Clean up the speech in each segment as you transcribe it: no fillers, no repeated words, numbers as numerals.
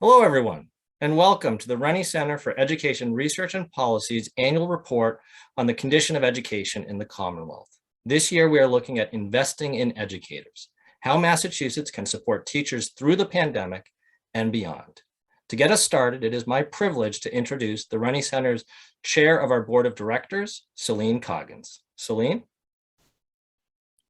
Hello, everyone, and welcome to the Rennie Center for Education Research and Policy's annual report on the condition of education in the Commonwealth. This year, we are looking at investing in educators, how Massachusetts can support teachers through the pandemic and beyond. To get us started, it is my privilege to introduce the Rennie Center's Chair of our Board of Directors, Celine Coggins. Celine?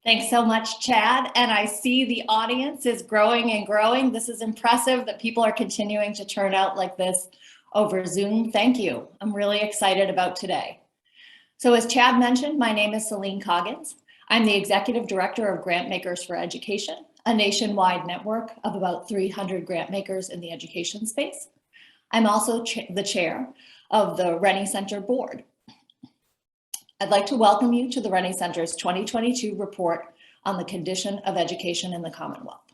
Thanks so much, Chad. And I see the audience is growing and growing. This is impressive that people are continuing to turn out like this over Zoom. Thank you. I'm really excited about today. So as Chad mentioned, my name is Celine Coggins. I'm the Executive Director of Grantmakers for Education, a nationwide network of about 300 grantmakers in the education space. I'm also the chair of the Rennie Center board. I'd like to welcome you to the Rennie Center's 2022 report on the condition of education in the Commonwealth.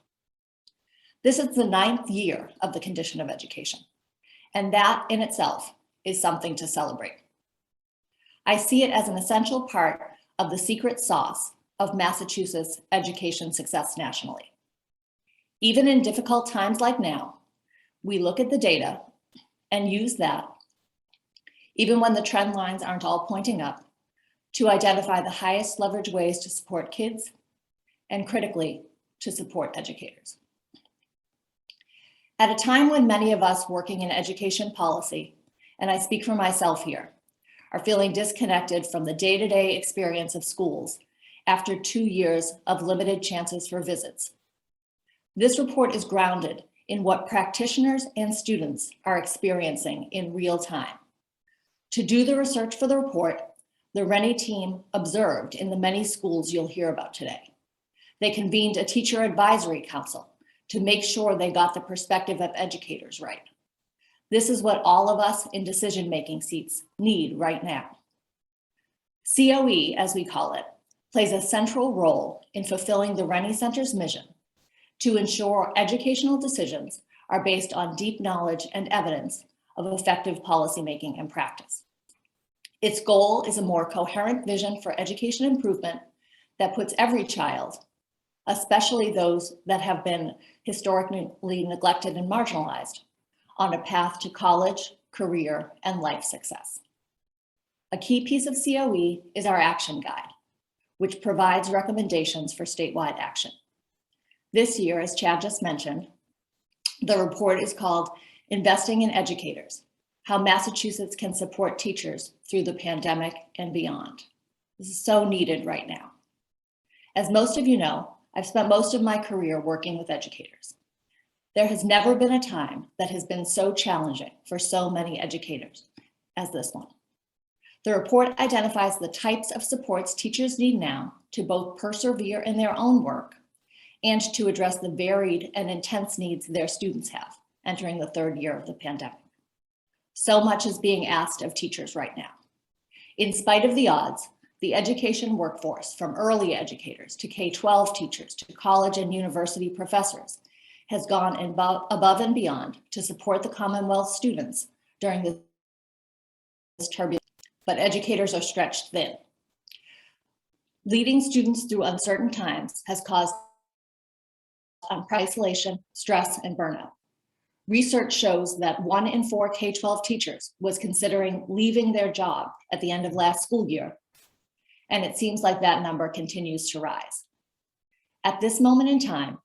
This is the 9th year of the condition of education, and that in itself is something to celebrate. I see it as an essential part of the secret sauce of Massachusetts education success nationally. Even in difficult times like now, we look at the data and use that, even when the trend lines aren't all pointing up, to identify the highest leverage ways to support kids and critically to support educators. At a time when many of us working in education policy, and I speak for myself here, are feeling disconnected from the day-to-day experience of schools after 2 years of limited chances for visits. This report is grounded in what practitioners and students are experiencing in real time. To do the research for the report, the Rennie team observed in the many schools you'll hear about today. They convened a teacher advisory council to make sure they got the perspective of educators right. This is what all of us in decision-making seats need right now. COE, as we call it, plays a central role in fulfilling the Rennie Center's mission to ensure educational decisions are based on deep knowledge and evidence of effective policymaking and practice. Its goal is a more coherent vision for education improvement that puts every child, especially those that have been historically neglected and marginalized, on a path to college, career, and life success. A key piece of COE is our action guide, which provides recommendations for statewide action. This year, as Chad just mentioned, the report is called Investing in Educators: How Massachusetts Can Support Teachers Through the Pandemic and Beyond. This is so needed right now. As most of you know, I've spent most of my career working with educators. There has never been a time that has been so challenging for so many educators as this one. The report identifies the types of supports teachers need now to both persevere in their own work and to address the varied and intense needs their students have entering the 3rd year of the pandemic. So much is being asked of teachers right now. In spite of the odds, the education workforce, from early educators to K-12 teachers to college and university professors, has gone above and beyond to support the Commonwealth students during this turbulence, but educators are stretched thin. Leading students through uncertain times has caused isolation, stress, and burnout. Research shows that 1 in 4 K-12 teachers was considering leaving their job at the end of last school year, and it seems like that number continues to rise. At this moment in time,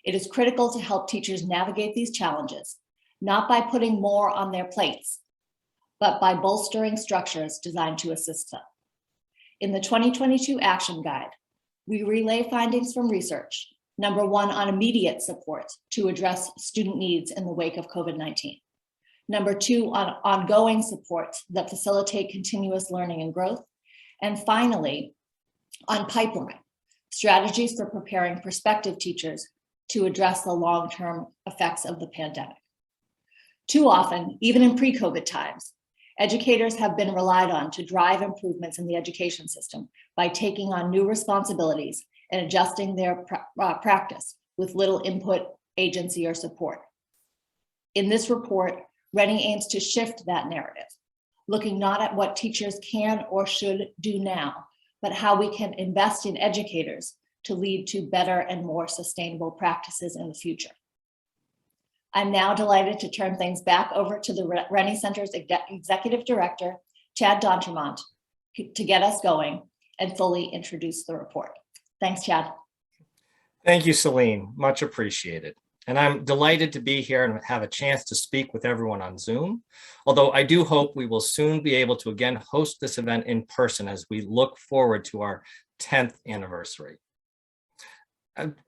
it is critical to help teachers navigate these challenges, not by putting more on their plates, but by bolstering structures designed to assist them. In the 2022 Action Guide, we relay findings from research. Number 1, on immediate support to address student needs in the wake of COVID-19. Number 2, on ongoing support that facilitate continuous learning and growth. And finally, on pipeline, strategies for preparing prospective teachers to address the long-term effects of the pandemic. Too often, even in pre-COVID times, educators have been relied on to drive improvements in the education system by taking on new responsibilities and adjusting their practice with little input, agency, or support. In this report, Rennie aims to shift that narrative, looking not at what teachers can or should do now, but how we can invest in educators to lead to better and more sustainable practices in the future. I'm now delighted to turn things back over to the Rennie Center's Executive Director, Chad Dontremont, to get us going and fully introduce the report. Thanks, Chad. Thank you, Celine. Much appreciated. And I'm delighted to be here and have a chance to speak with everyone on Zoom, although I do hope we will soon be able to again host this event in person as we look forward to our 10th anniversary.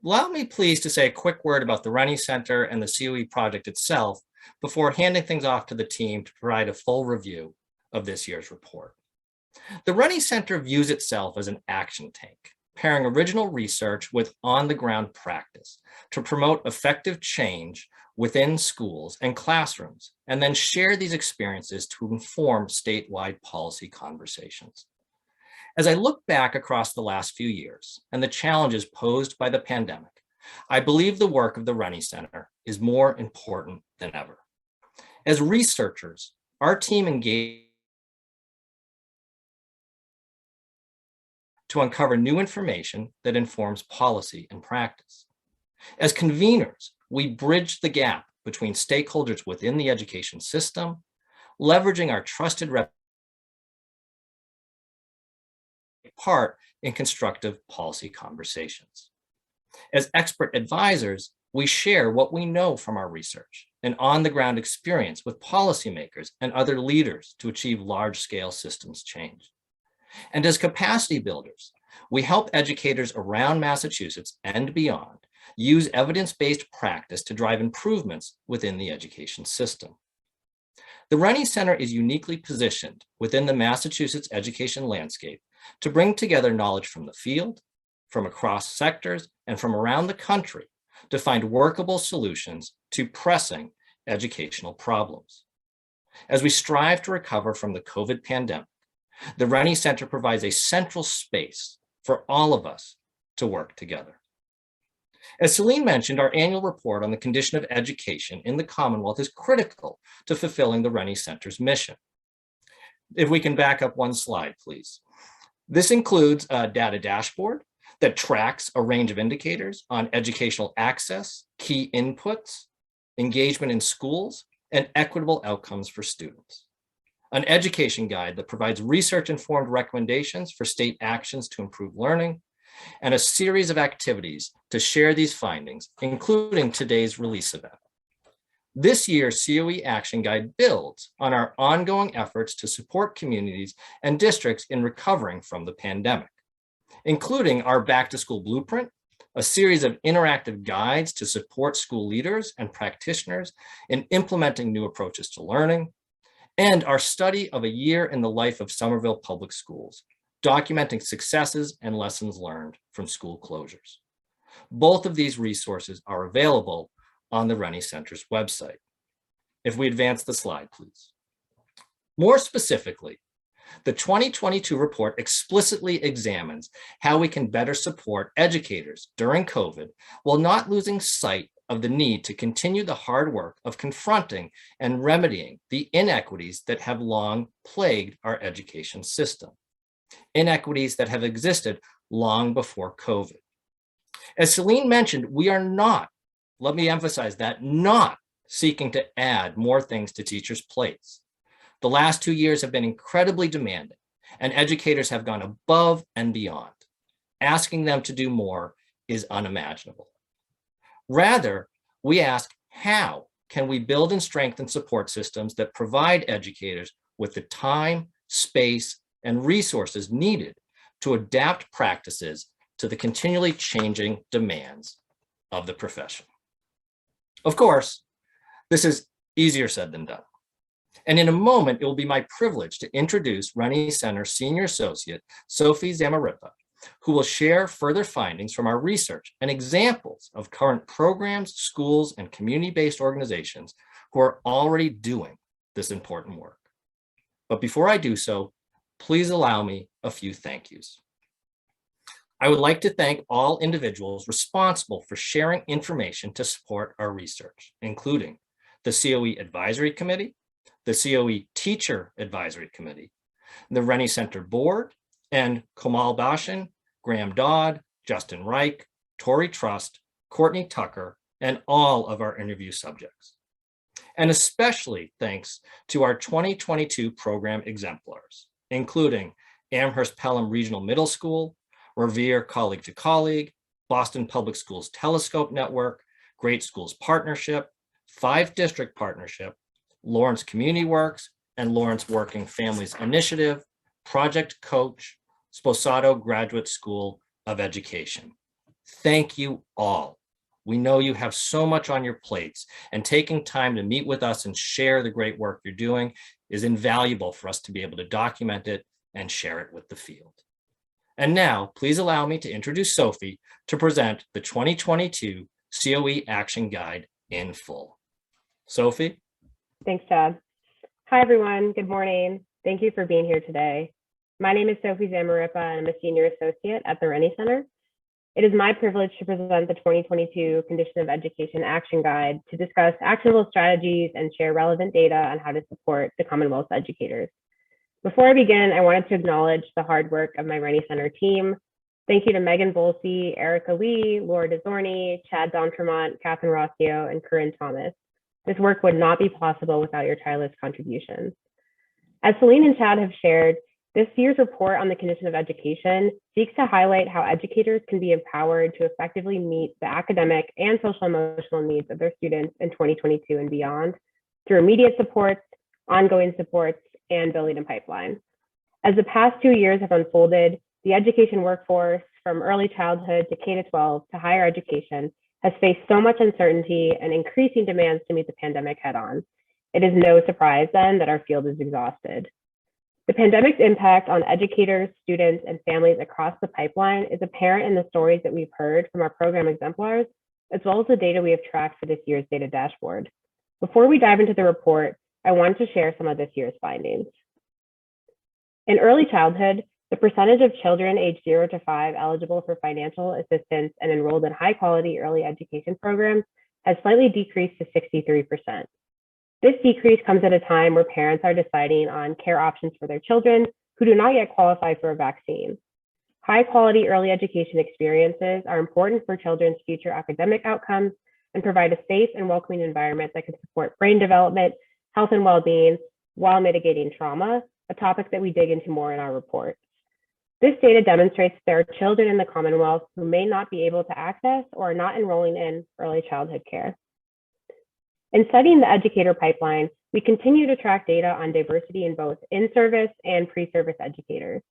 Allow me please to say a quick word about the Rennie Center and the COE project itself before handing things off to the team to provide a full review of this year's report. The Rennie Center views itself as an action tank, pairing original research with on-the-ground practice to promote effective change within schools and classrooms, and then share these experiences to inform statewide policy conversations. As I look back across the last few years and the challenges posed by the pandemic, I believe the work of the Rennie Center is more important than ever. As researchers, our team engaged to uncover new information that informs policy and practice. As conveners, we bridge the gap between stakeholders within the education system, leveraging our trusted part in constructive policy conversations. As expert advisors, we share what we know from our research and on-the-ground experience with policymakers and other leaders to achieve large-scale systems change. And as capacity builders, we help educators around Massachusetts and beyond use evidence-based practice to drive improvements within the education system. The Rennie Center is uniquely positioned within the Massachusetts education landscape to bring together knowledge from the field, from across sectors, and from around the country to find workable solutions to pressing educational problems. As we strive to recover from the COVID pandemic, the Rennie Center provides a central space for all of us to work together. As Celine mentioned, our annual report on the condition of education in the Commonwealth is critical to fulfilling the Rennie Center's mission. If we can back up one slide, please. This includes a data dashboard that tracks a range of indicators on educational access, key inputs, engagement in schools, and equitable outcomes for students. An education guide that provides research-informed recommendations for state actions to improve learning, and a series of activities to share these findings, including today's release event. This year's COE Action Guide builds on our ongoing efforts to support communities and districts in recovering from the pandemic, including our Back to School Blueprint, a series of interactive guides to support school leaders and practitioners in implementing new approaches to learning, and our study of a year in the life of Somerville Public Schools, documenting successes and lessons learned from school closures. Both of these resources are available on the Rennie Center's website. If we advance the slide, please. More specifically, the 2022 report explicitly examines how we can better support educators during COVID while not losing sight of the need to continue the hard work of confronting and remedying the inequities that have long plagued our education system, inequities that have existed long before COVID. As Celine mentioned, we are not, let me emphasize that, not seeking to add more things to teachers' plates. The last 2 years have been incredibly demanding, and educators have gone above and beyond. Asking them to do more is unimaginable. Rather, we ask, how can we build and strengthen support systems that provide educators with the time, space, and resources needed to adapt practices to the continually changing demands of the profession? Of course, this is easier said than done. And in a moment, it will be my privilege to introduce Rennie Center Senior Associate Sophie Zamarripa, who will share further findings from our research and examples of current programs, schools, and community-based organizations who are already doing this important work. But before I do so, please allow me a few thank yous. I would like to thank all individuals responsible for sharing information to support our research, including the COE Advisory Committee, the COE Teacher Advisory Committee, the Rennie Center Board, and Komal Bashan, Graham Dodd, Justin Reich, Tori Trust, Courtney Tucker, and all of our interview subjects. And especially thanks to our 2022 program exemplars, including Amherst Pelham Regional Middle School, Revere Colleague to Colleague, Boston Public Schools Telescope Network, Great Schools Partnership, 5 District Partnership, Lawrence Community Works, and Lawrence Working Families Initiative, Project Coach, Sposato Graduate School of Education. Thank you all. We know you have so much on your plates, and taking time to meet with us and share the great work you're doing is invaluable for us to be able to document it and share it with the field. And now, please allow me to introduce Sophie to present the 2022 COE Action Guide in full. Sophie? Thanks, Chad. Hi, everyone. Good morning. Thank you for being here today. My name is Sophie Zamarripa, and I'm a senior associate at the Rennie Center. It is my privilege to present the 2022 Condition of Education Action Guide to discuss actionable strategies and share relevant data on how to support the Commonwealth's educators. Before I begin, I wanted to acknowledge the hard work of my Rennie Center team. Thank you to Megan Volsey, Erica Lee, Laura DeZorni, Chad Dontremont, Catherine Rossio, and Corinne Thomas. This work would not be possible without your tireless contributions. As Celine and Chad have shared, this year's report on the condition of education seeks to highlight how educators can be empowered to effectively meet the academic and social emotional needs of their students in 2022 and beyond through immediate supports, ongoing supports, and building a pipeline. As the past 2 years have unfolded, the education workforce from early childhood to K-12 to higher education has faced so much uncertainty and increasing demands to meet the pandemic head on. It is no surprise then that our field is exhausted. The pandemic's impact on educators, students, and families across the pipeline is apparent in the stories that we've heard from our program exemplars, as well as the data we have tracked for this year's data dashboard. Before we dive into the report, I wanted to share some of this year's findings. In early childhood, the percentage of children aged 0 to 5 eligible for financial assistance and enrolled in high-quality early education programs has slightly decreased to 63%. This decrease comes at a time where parents are deciding on care options for their children who do not yet qualify for a vaccine. High-quality early education experiences are important for children's future academic outcomes and provide a safe and welcoming environment that can support brain development, health and well-being, while mitigating trauma, a topic that we dig into more in our report. This data demonstrates there are children in the Commonwealth who may not be able to access or are not enrolling in early childhood care. In studying the educator pipeline, we continue to track data on diversity in both in-service and pre-service educators.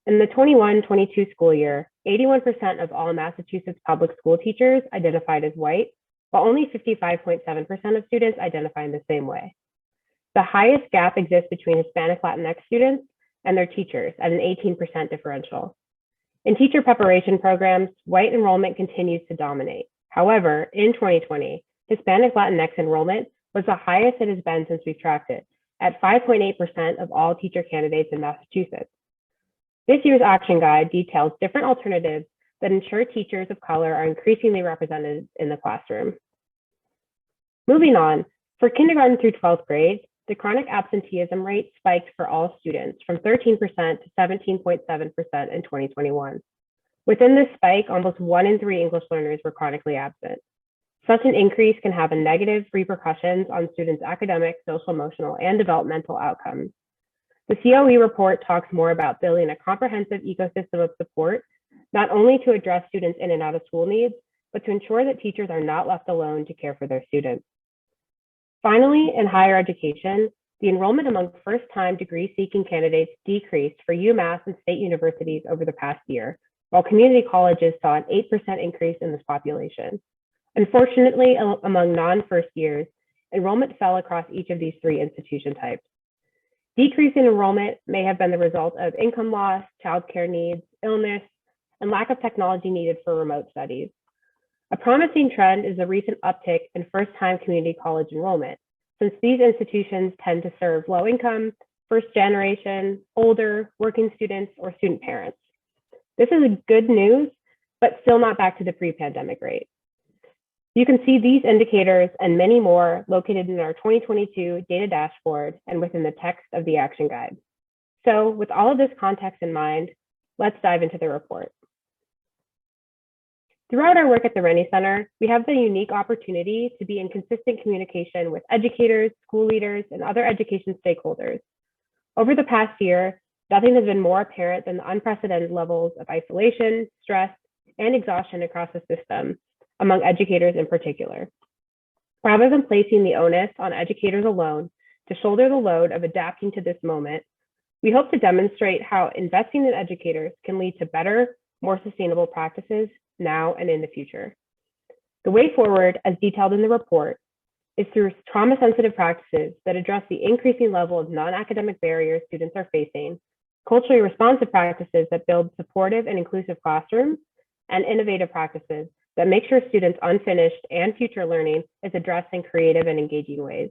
In the 21-22 school year, 81% of all Massachusetts public school teachers identified as white, while only 55.7% of students identify in the same way. The highest gap exists between Hispanic Latinx students and their teachers at an 18% differential. In teacher preparation programs, white enrollment continues to dominate. However, in 2020, Hispanic Latinx enrollment was the highest it has been since we've tracked it, at 5.8% of all teacher candidates in Massachusetts. This year's action guide details different alternatives that ensure teachers of color are increasingly represented in the classroom. Moving on, for kindergarten through 12th grade, the chronic absenteeism rate spiked for all students from 13% to 17.7% in 2021. Within this spike, almost 1 in 3 English learners were chronically absent. Such an increase can have a negative repercussions on students' academic, social, emotional, and developmental outcomes. The COE report talks more about building a comprehensive ecosystem of support, not only to address students in and out of school needs, but to ensure that teachers are not left alone to care for their students. Finally, in higher education, the enrollment among first-time degree-seeking candidates decreased for UMass and state universities over the past year, while community colleges saw an 8% increase in this population. Unfortunately, among non-first years, enrollment fell across each of these 3 institution types. Decrease in enrollment may have been the result of income loss, childcare needs, illness, and lack of technology needed for remote studies. A promising trend is the recent uptick in first-time community college enrollment, since these institutions tend to serve low-income, first-generation, older, working students, or student parents. This is good news, but still not back to the pre-pandemic rate. You can see these indicators and many more located in our 2022 data dashboard and within the text of the action guide. So with all of this context in mind, let's dive into the report. Throughout our work at the Rennie Center, we have the unique opportunity to be in consistent communication with educators, school leaders, and other education stakeholders. Over the past year, nothing has been more apparent than the unprecedented levels of isolation, stress, and exhaustion across the system, among educators in particular. Rather than placing the onus on educators alone to shoulder the load of adapting to this moment, we hope to demonstrate how investing in educators can lead to better, more sustainable practices now and in the future. The way forward, as detailed in the report, is through trauma-sensitive practices that address the increasing level of non-academic barriers students are facing, culturally responsive practices that build supportive and inclusive classrooms, and innovative practices that make sure students' unfinished and future learning is addressed in creative and engaging ways.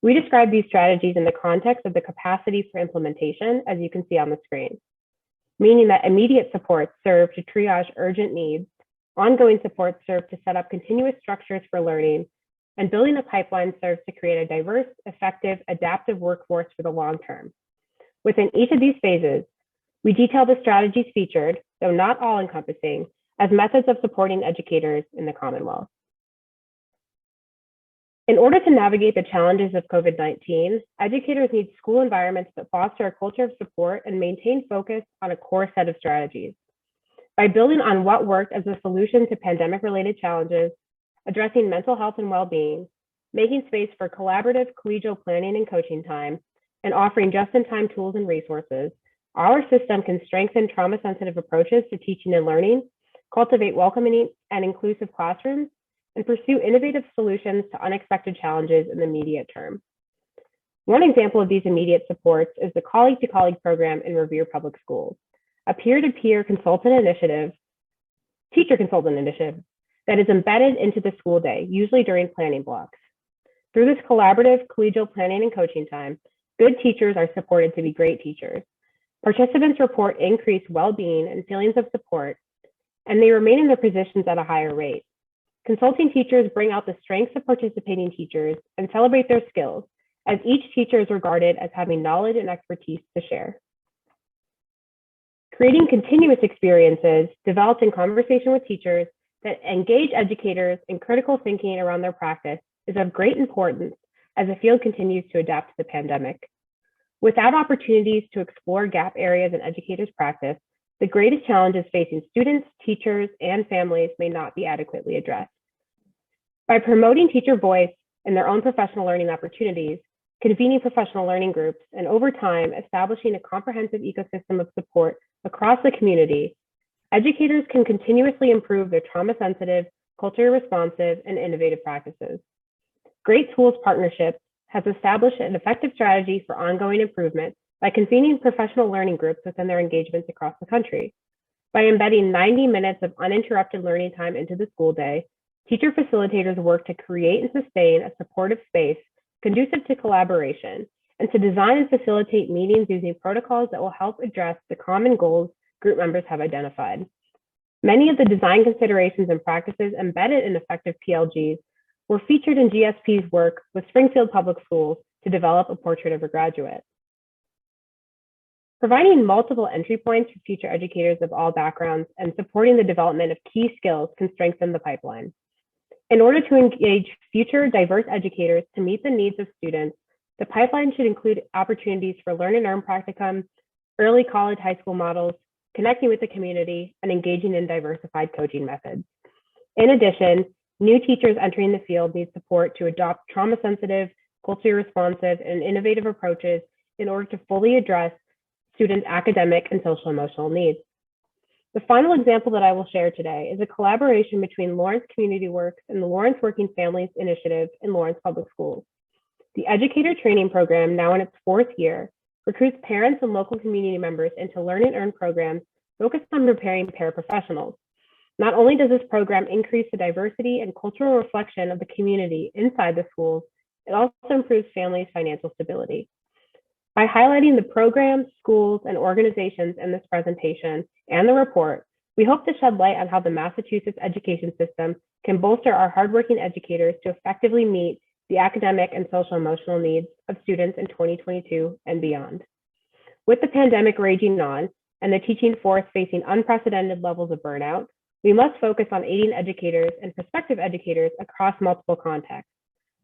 We describe these strategies in the context of the capacity for implementation, as you can see on the screen, meaning that immediate supports serve to triage urgent needs, ongoing supports serve to set up continuous structures for learning, and building a pipeline serves to create a diverse, effective, adaptive workforce for the long term. Within each of these phases, we detail the strategies featured, though not all encompassing, as methods of supporting educators in the Commonwealth. In order to navigate the challenges of COVID-19, educators need school environments that foster a culture of support and maintain focus on a core set of strategies. By building on what worked as a solution to pandemic-related challenges, addressing mental health and well-being, making space for collaborative collegial planning and coaching time, and offering just-in-time tools and resources, our system can strengthen trauma-sensitive approaches to teaching and learning, cultivate welcoming and inclusive classrooms, and pursue innovative solutions to unexpected challenges in the immediate term. One example of these immediate supports is the Colleague-to-Colleague program in Revere Public Schools, a peer-to-peer teacher consultant initiative that is embedded into the school day, usually during planning blocks. Through this collaborative collegial planning and coaching time, good teachers are supported to be great teachers. Participants report increased well-being and feelings of support, and they remain in their positions at a higher rate. Consulting teachers bring out the strengths of participating teachers and celebrate their skills, as each teacher is regarded as having knowledge and expertise to share. Creating continuous experiences developed in conversation with teachers that engage educators in critical thinking around their practice is of great importance as the field continues to adapt to the pandemic. Without opportunities to explore gap areas in educators' practice, the greatest challenges facing students, teachers, and families may not be adequately addressed. By promoting teacher voice in their own professional learning opportunities, convening professional learning groups, and over time, establishing a comprehensive ecosystem of support across the community, educators can continuously improve their trauma-sensitive, culturally responsive, and innovative practices. Great Schools Partnership has established an effective strategy for ongoing improvement by convening professional learning groups within their engagements across the country. By embedding 90 minutes of uninterrupted learning time into the school day, teacher facilitators work to create and sustain a supportive space conducive to collaboration and to design and facilitate meetings using protocols that will help address the common goals group members have identified. Many of the design considerations and practices embedded in effective PLGs were featured in GSP's work with Springfield Public Schools to develop a portrait of a graduate. Providing multiple entry points for future educators of all backgrounds and supporting the development of key skills can strengthen the pipeline. In order to engage future diverse educators to meet the needs of students, the pipeline should include opportunities for learn and earn practicum, early college high school models, connecting with the community, and engaging in diversified coaching methods. In addition, new teachers entering the field need support to adopt trauma-sensitive, culturally responsive, and innovative approaches in order to fully address students' academic and social emotional needs. The final example that I will share today is a collaboration between Lawrence Community Works and the Lawrence Working Families Initiative in Lawrence Public Schools. The Educator Training Program, now in its 4th year, recruits parents and local community members into learn and earn programs focused on preparing paraprofessionals. Not only does this program increase the diversity and cultural reflection of the community inside the schools, it also improves families' financial stability. By highlighting the programs, schools, and organizations in this presentation and the report, we hope to shed light on how the Massachusetts education system can bolster our hardworking educators to effectively meet the academic and social emotional needs of students in 2022 and beyond. With the pandemic raging on and the teaching force facing unprecedented levels of burnout, we must focus on aiding educators and prospective educators across multiple contexts,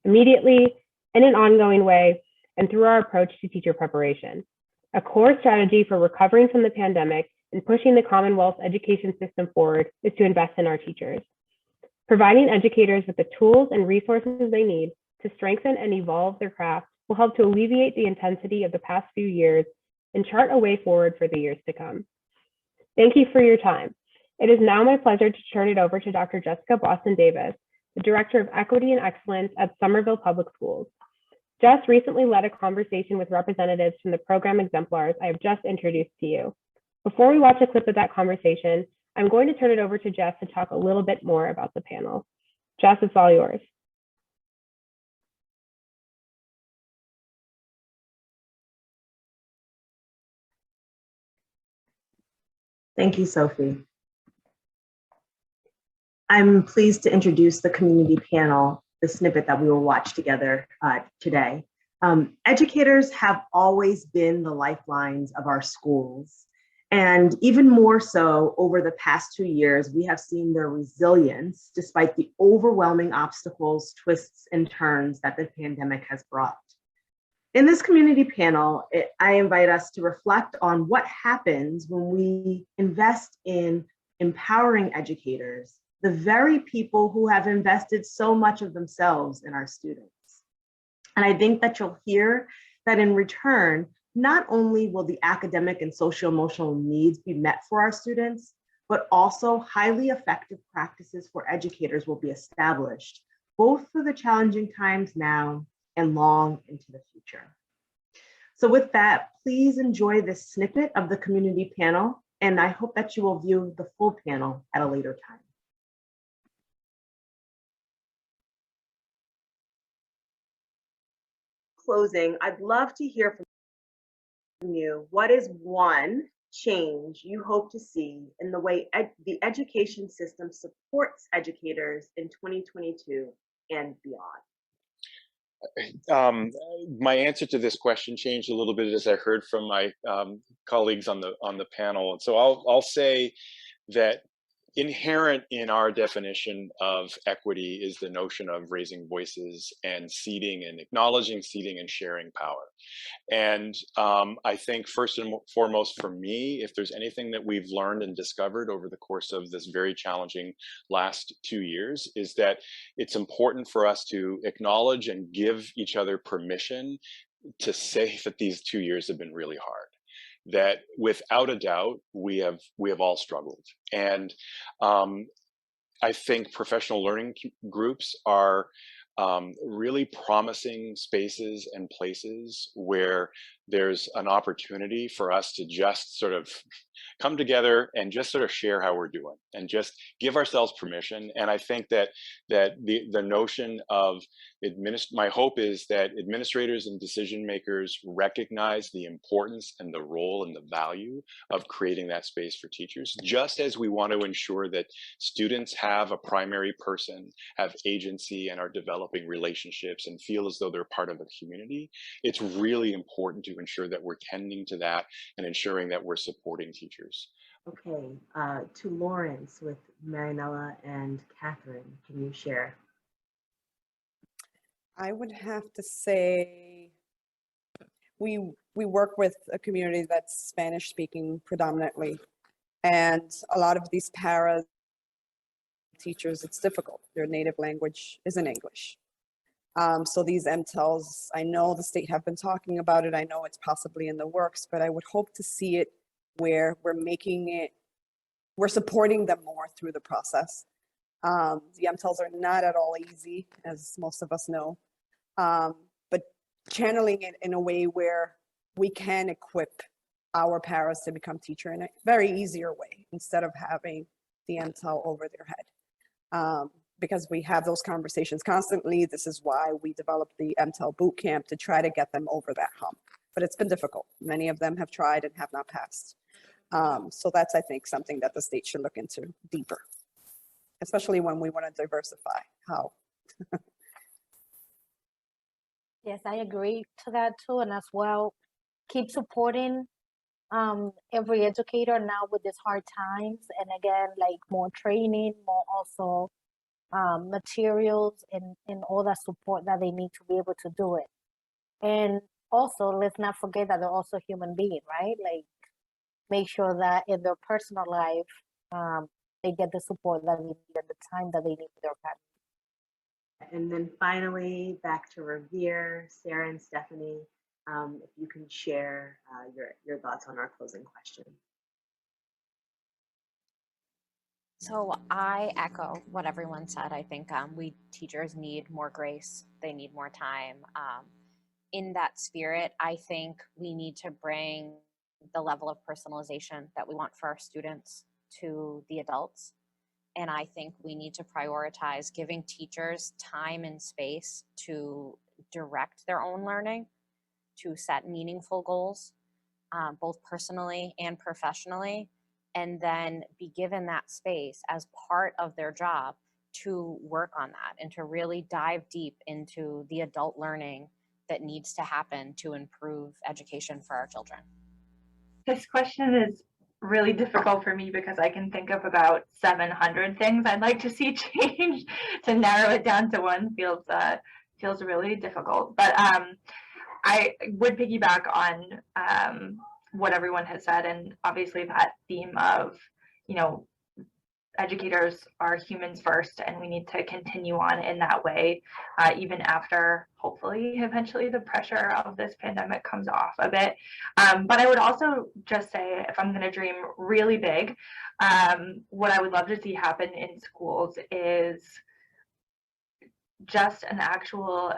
immediately, in an ongoing way, and through our approach to teacher preparation. A core strategy for recovering from the pandemic and pushing the Commonwealth's education system forward is to invest in our teachers. Providing educators with the tools and resources they need to strengthen and evolve their craft will help to alleviate the intensity of the past few years and chart a way forward for the years to come. Thank you for your time. It is now my pleasure to turn it over to Dr. Jessica Boston Davis, the Director of Equity and Excellence at Somerville Public Schools. Jess recently led a conversation with representatives from the program exemplars I have just introduced to you. Before we watch a clip of that conversation, I'm going to turn it over to Jess to talk a little bit more about the panel. Jess, it's all yours. Thank you, Sophie. I'm pleased to introduce the community panel, the snippet that we will watch together today. Educators have always been the lifelines of our schools. And even more so over the past 2 years, we have seen their resilience despite the overwhelming obstacles, twists, and turns that the pandemic has brought. In this community panel, I invite us to reflect on what happens when we invest in empowering educators, the very people who have invested so much of themselves in our students. And I think that you'll hear that in return, not only will the academic and social-emotional needs be met for our students, but also highly effective practices for educators will be established, both for the challenging times now and long into the future. So with that, please enjoy this snippet of the community panel, and I hope that you will view the full panel at a later time. Closing, I'd love to hear from you. What is one change you hope to see in the way the education system supports educators in 2022 and beyond? My answer to this question changed a little bit as I heard from my colleagues on the panel, and so I'll say that inherent in our definition of equity is the notion of raising voices and seating and acknowledging, seating and sharing power. And I think first and foremost for me, if there's anything that we've learned and discovered over the course of this very challenging last 2 years, is that it's important for us to acknowledge and give each other permission to say that these 2 years have been really hard. That without a doubt, we have all struggled. And I think professional learning groups are really promising spaces and places where there's an opportunity for us to just sort of come together and just sort of share how we're doing and just give ourselves permission. And I think that the notion of my hope is that administrators and decision makers recognize the importance and the role and the value of creating that space for teachers, just as we want to ensure that students have a primary person, have agency, and are developing relationships and feel as though they're part of a community. It's really important to ensure that we're tending to that and ensuring that we're supporting teachers. Okay, to Lawrence with Marinella and Catherine, can you share? I would have to say we work with a community that's Spanish speaking predominantly, and a lot of these para teachers, it's difficult. Their native language isn't English. So these MTELs, I know the state have been talking about it. I know it's possibly in the works, but I would hope to see it where we're supporting them more through the process. The MTELs are not at all easy, as most of us know, but channeling it in a way where we can equip our paras to become teacher in a very easier way instead of having the MTEL over their head. Because we have those conversations constantly. This is why we developed the MTEL boot camp to try to get them over that hump. But it's been difficult. Many of them have tried and have not passed. So that's, I think, something that the state should look into deeper, especially when we want to diversify. How? Yes, I agree to that too. And as well, keep supporting every educator now with these hard times, and again, like more training, more also materials and all that support that they need to be able to do it. And also, let's not forget that they're also human beings, right? Like, make sure that in their personal life, they get the support that they need at the time that they need their family. And then finally, back to Revere, Sarah and Stephanie, if you can share your thoughts on our closing question. So I echo what everyone said. I think we teachers need more grace. They need more time. In that spirit, I think we need to bring the level of personalization that we want for our students to the adults. And I think we need to prioritize giving teachers time and space to direct their own learning, to set meaningful goals, both personally and professionally, and then be given that space as part of their job to work on that and to really dive deep into the adult learning that needs to happen to improve education for our children. This question is really difficult for me because I can think of about 700 things I'd like to see change. To narrow it down to one feels really difficult. But I would piggyback on what everyone has said, and obviously that theme of, educators are humans first, and we need to continue on in that way, even after hopefully eventually the pressure of this pandemic comes off a bit. But I would also just say, if I'm going to dream really big, what I would love to see happen in schools is just an actual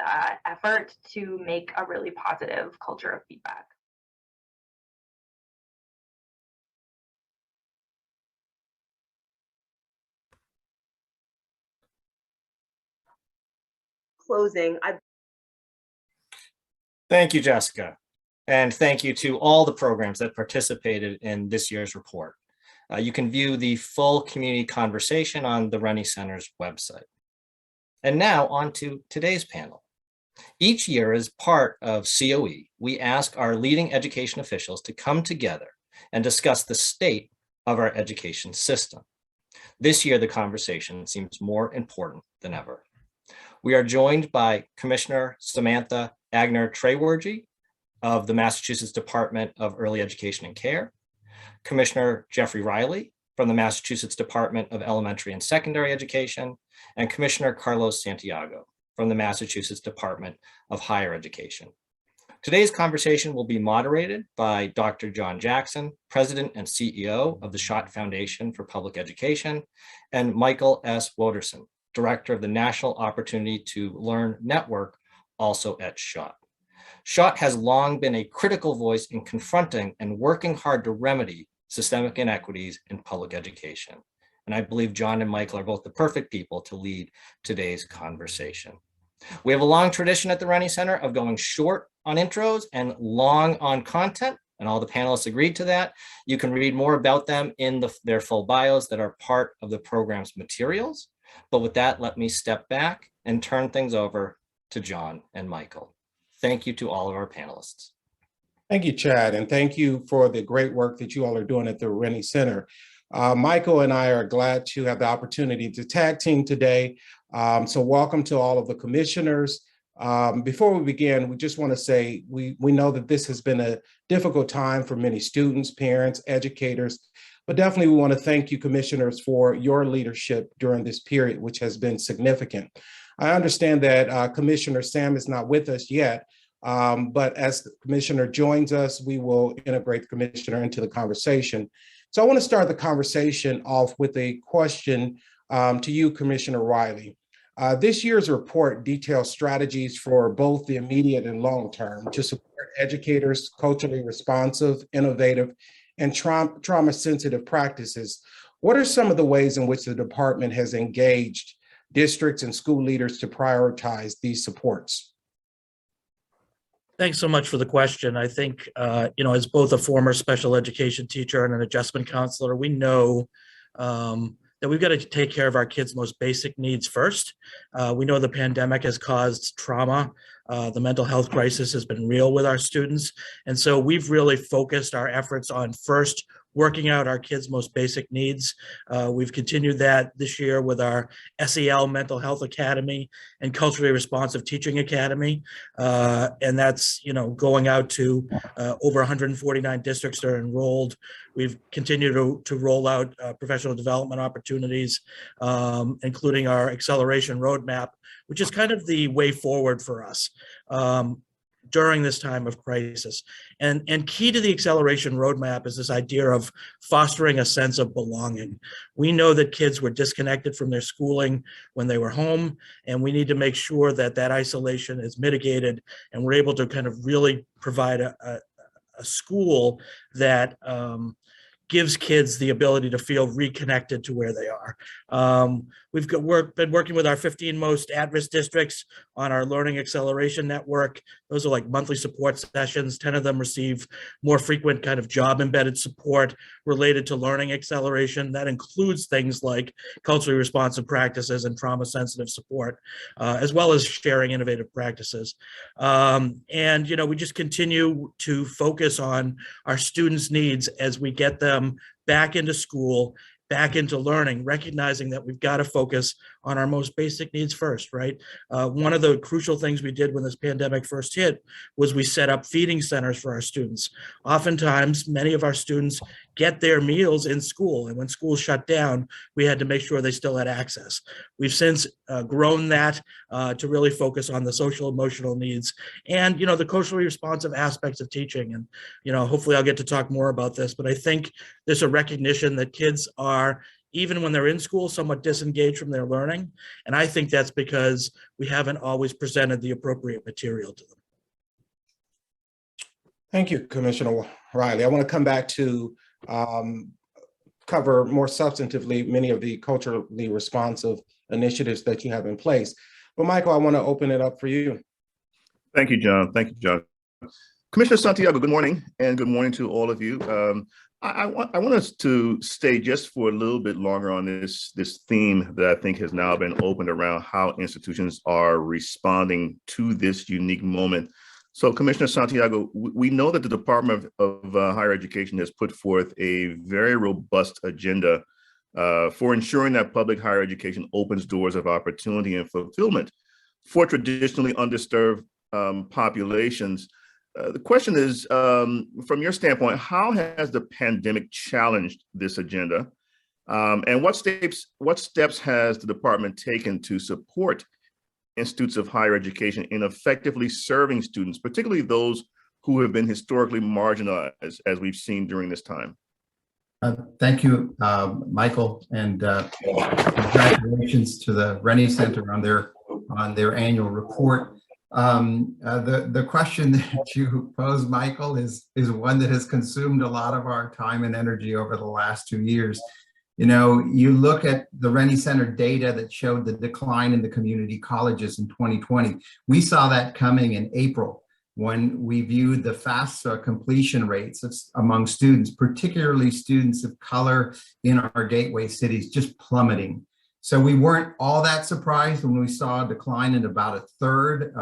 effort to make a really positive culture of feedback. Closing, Thank you, Jessica. And thank you to all the programs that participated in this year's report. You can view the full community conversation on the Rennie Center's website. And now on to today's panel. Each year, as part of COE, we ask our leading education officials to come together and discuss the state of our education system. This year, the conversation seems more important than ever. We are joined by Commissioner Samantha Agner-Treywergy of the Massachusetts Department of Early Education and Care, Commissioner Jeffrey Riley from the Massachusetts Department of Elementary and Secondary Education, and Commissioner Carlos Santiago from the Massachusetts Department of Higher Education. Today's conversation will be moderated by Dr. John Jackson, President and CEO of the Schott Foundation for Public Education, and Michael S. Woderson, Director of the National Opportunity to Learn Network, also at Schott. Schott has long been a critical voice in confronting and working hard to remedy systemic inequities in public education. And I believe John and Michael are both the perfect people to lead today's conversation. We have a long tradition at the Rennie Center of going short on intros and long on content, and all the panelists agreed to that. You can read more about them in their full bios that are part of the program's materials. But with that, let me step back and turn things over to John and Michael. Thank you to all of our panelists. Thank you, Chad, and thank you for the great work that you all are doing at the Rennie Center. Michael and I are glad to have the opportunity to tag team today. So welcome to all of the commissioners. Before we begin, we just want to say we know that this has been a difficult time for many students, parents, educators, but definitely we want to thank you, commissioners, for your leadership during this period, which has been significant. I understand that Commissioner Sam is not with us yet, but as the commissioner joins us, we will integrate the commissioner into the conversation. So I want to start the conversation off with a question to you, Commissioner Riley. This year's report details strategies for both the immediate and long term to support educators, culturally responsive, innovative, and trauma-sensitive practices. What are some of the ways in which the department has engaged districts and school leaders to prioritize these supports? Thanks so much for the question. I think, as both a former special education teacher and an adjustment counselor, we know that that we've got to take care of our kids' most basic needs first. We know the pandemic has caused trauma. The mental health crisis has been real with our students. And so we've really focused our efforts on first working out our kids' most basic needs. We've continued that this year with our SEL Mental Health Academy and Culturally Responsive Teaching Academy. And that's, going out to over 149 districts that are enrolled. We've continued to roll out professional development opportunities, including our acceleration roadmap, which is kind of the way forward for us during this time of crisis. And key to the acceleration roadmap is this idea of fostering a sense of belonging. We know that kids were disconnected from their schooling when they were home, and we need to make sure that that isolation is mitigated and we're able to kind of really provide a school that gives kids the ability to feel reconnected to where they are. We've been working with our 15 most at-risk districts on our Learning Acceleration Network. Those are like monthly support sessions. 10 of them receive more frequent kind of job-embedded support related to learning acceleration. That includes things like culturally responsive practices and trauma-sensitive support, as well as sharing innovative practices. And we just continue to focus on our students' needs as we get them back into school, back into learning, recognizing that we've got to focus on our most basic needs first, right? One of the crucial things we did when this pandemic first hit was we set up feeding centers for our students. Oftentimes, many of our students get their meals in school, and when school shut down, we had to make sure they still had access. We've since grown that to really focus on the social emotional needs and the culturally responsive aspects of teaching. And hopefully I'll get to talk more about this, but I think there's a recognition that kids are, even when they're in school, somewhat disengaged from their learning. And I think that's because we haven't always presented the appropriate material to them. Thank you, Commissioner Riley. I want to come back to cover more substantively many of the culturally responsive initiatives that you have in place. But Michael, I want to open it up for you. Thank you, John. Thank you, John. Commissioner Santiago, good morning, and good morning to all of you. I want us to stay just for a little bit longer on this theme that I think has now been opened around how institutions are responding to this unique moment. So, Commissioner Santiago, we know that the Department of Higher Education has put forth a very robust agenda for ensuring that public higher education opens doors of opportunity and fulfillment for traditionally underserved populations. The question is, from your standpoint, how has the pandemic challenged this agenda? And what steps has the department taken to support institutes of higher education in effectively serving students, particularly those who have been historically marginalized, as we've seen during this time? Thank you, Michael, and congratulations to the Rennie Center on their annual report. The question that you posed, Michael, is one that has consumed a lot of our time and energy over the last 2 years. You look at the Rennie Center data that showed the decline in the community colleges in 2020. We saw that coming in April when we viewed the FAFSA completion rates among students, particularly students of color in our gateway cities, just plummeting. So we weren't all that surprised when we saw a decline in about a third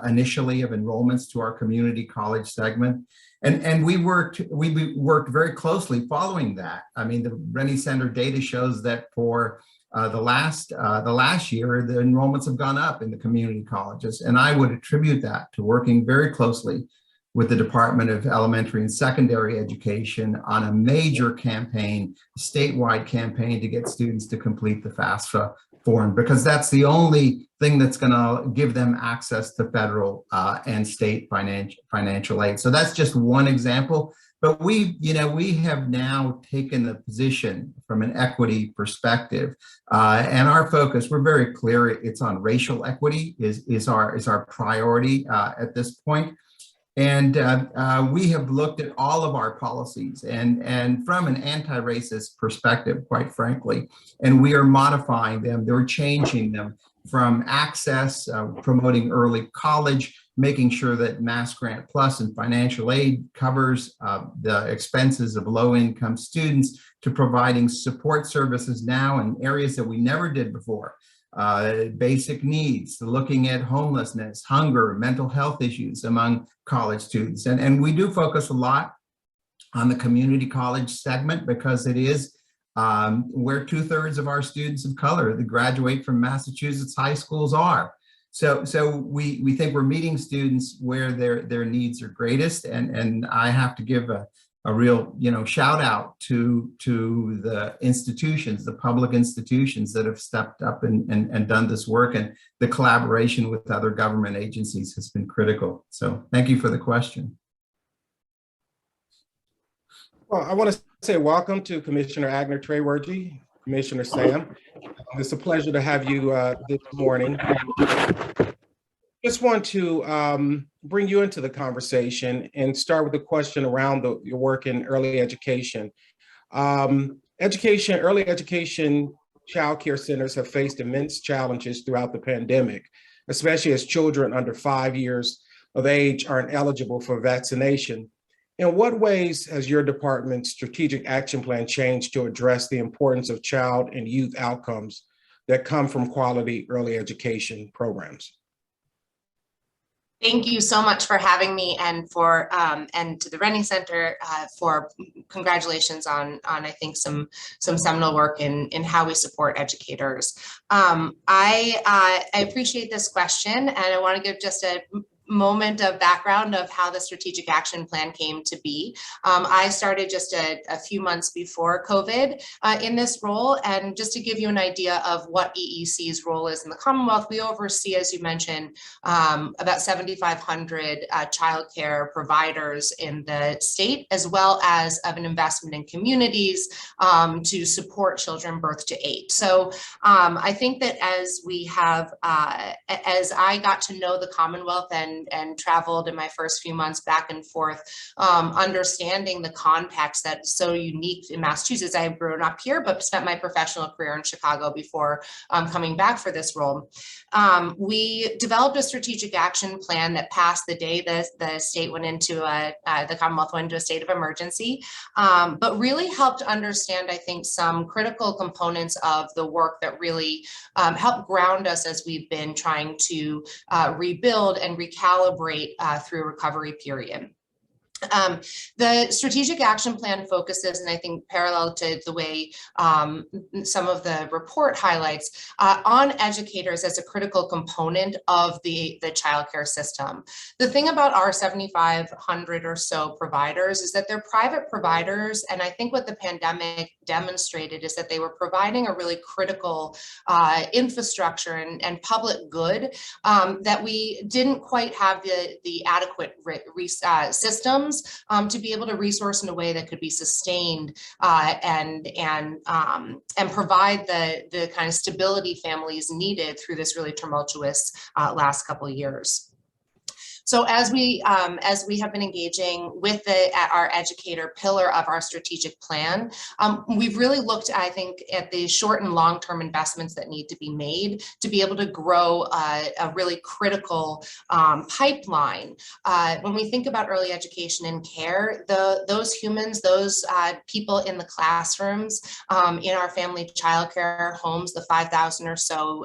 initially of enrollments to our community college segment. And we worked very closely following that. I mean, the Rennie Center data shows that for the last year, the enrollments have gone up in the community colleges. And I would attribute that to working very closely with the Department of Elementary and Secondary Education on a major campaign, statewide campaign to get students to complete the FAFSA form, because that's the only thing that's going to give them access to federal and state financial aid. So that's just one example. But we have now taken the position from an equity perspective, and our focus, we're very clear, it's on racial equity is our priority at this point. And we have looked at all of our policies and from an anti-racist perspective, quite frankly, and we are modifying them, they're changing them from access, promoting early college, making sure that Mass Grant Plus and financial aid covers the expenses of low-income students, to providing support services now in areas that we never did before. Basic needs, looking at homelessness, hunger, mental health issues among college students. And we do focus a lot on the community college segment because it is where 2/3 of our students of color that graduate from Massachusetts high schools are. So we think we're meeting students where their needs are greatest. And I have to give a real shout out to the institutions, the public institutions that have stepped up and done this work, and the collaboration with other government agencies has been critical. So thank you for the question. Well, I want to say welcome to Commissioner Agner Treywergy, Commissioner Sam. It's a pleasure to have you this morning. Just want to bring you into the conversation and start with a question around your work in early education. Early education child care centers have faced immense challenges throughout the pandemic, especially as children under 5 years of age aren't eligible for vaccination. In what ways has your department's strategic action plan changed to address the importance of child and youth outcomes that come from quality early education programs? Thank you so much for having me, and for and to the Rennie Center for congratulations on I think some seminal work in how we support educators. I appreciate this question, and I want to give just a moment of background of how the strategic action plan came to be. I started just a few months before COVID in this role, and just to give you an idea of what EEC's role is in the Commonwealth, we oversee, as you mentioned, about 7,500 childcare providers in the state, as well as of an investment in communities to support children birth to 8. So I think that as we have, as I got to know the Commonwealth and traveled in my first few months back and forth, understanding the context that's so unique in Massachusetts. I have grown up here, but spent my professional career in Chicago before coming back for this role. We developed a strategic action plan that passed the day the state went into the Commonwealth went into a state of emergency, but really helped understand, I think, some critical components of the work that really helped ground us as we've been trying to rebuild and recalibrate through a recovery period. The strategic action plan focuses, and I think parallel to the way some of the report highlights, on educators as a critical component of the childcare system. The thing about our 7,500 or so providers is that they're private providers, and I think what the pandemic demonstrated is that they were providing a really critical infrastructure and public good that we didn't quite have the adequate systems to be able to resource in a way that could be sustained and provide the kind of stability families needed through this really tumultuous last couple of years. So as we have been engaging with our educator pillar of our strategic plan, we've really looked, I think, at the short and long-term investments that need to be made to be able to grow a really critical pipeline. When we think about early education and care, those humans, those people in the classrooms, in our family childcare homes, the 5,000 or so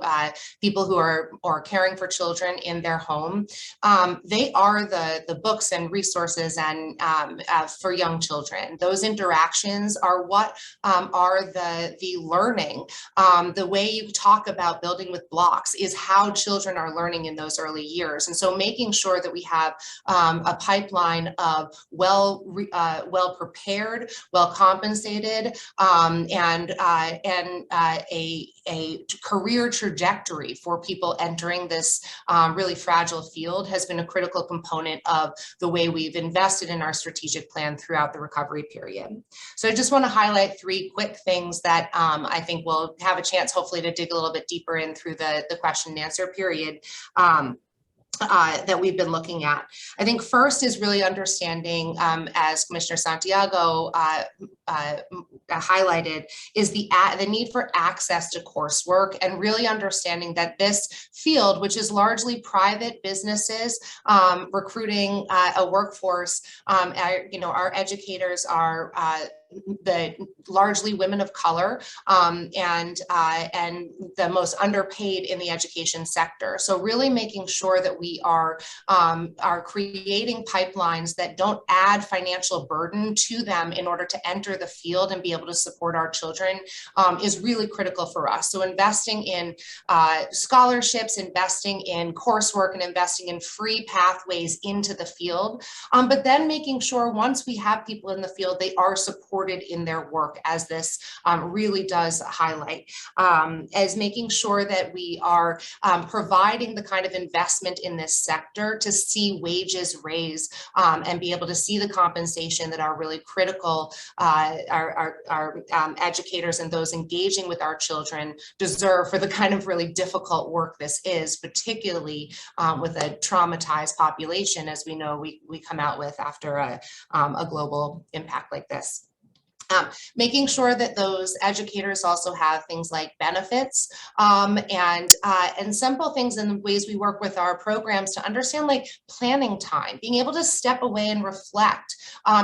people who are caring for children in their home, they are the books and resources and for young children. Those interactions are what are the learning. The way you talk about building with blocks is how children are learning in those early years. And so making sure that we have a pipeline of well prepared, well compensated, and a career trajectory for people entering this really fragile field has been a critical component of the way we've invested in our strategic plan throughout the recovery period. So I just want to highlight 3 quick things that I think we'll have a chance hopefully to dig a little bit deeper in through the question and answer period. that we've been looking at. I think first is really understanding, as Commissioner Santiago highlighted, is the need for access to coursework, and really understanding that this field, which is largely private businesses recruiting a workforce, our educators are largely women of color, and the most underpaid in the education sector. So really making sure that we are creating pipelines that don't add financial burden to them in order to enter the field and be able to support our children is really critical for us. So investing in scholarships, investing in coursework, and investing in free pathways into the field, but then making sure once we have people in the field, they are supported in their work, as this really does highlight, as making sure that we are providing the kind of investment in this sector to see wages raise and be able to see the compensation that are really critical, our educators and those engaging with our children deserve for the kind of really difficult work this is, particularly with a traumatized population, as we know we come out with after a global impact like this. Making sure that those educators also have things like benefits and simple things in the ways we work with our programs to understand, like planning time, being able to step away and reflect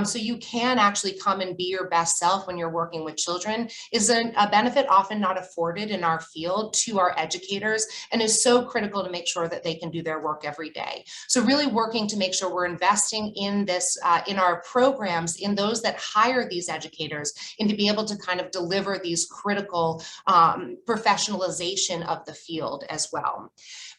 so you can actually come and be your best self when you're working with children is a benefit often not afforded in our field to our educators, and is so critical to make sure that they can do their work every day. So really working to make sure we're investing in this, in our programs, in those that hire these educators, and to be able to kind of deliver these critical professionalization of the field as well.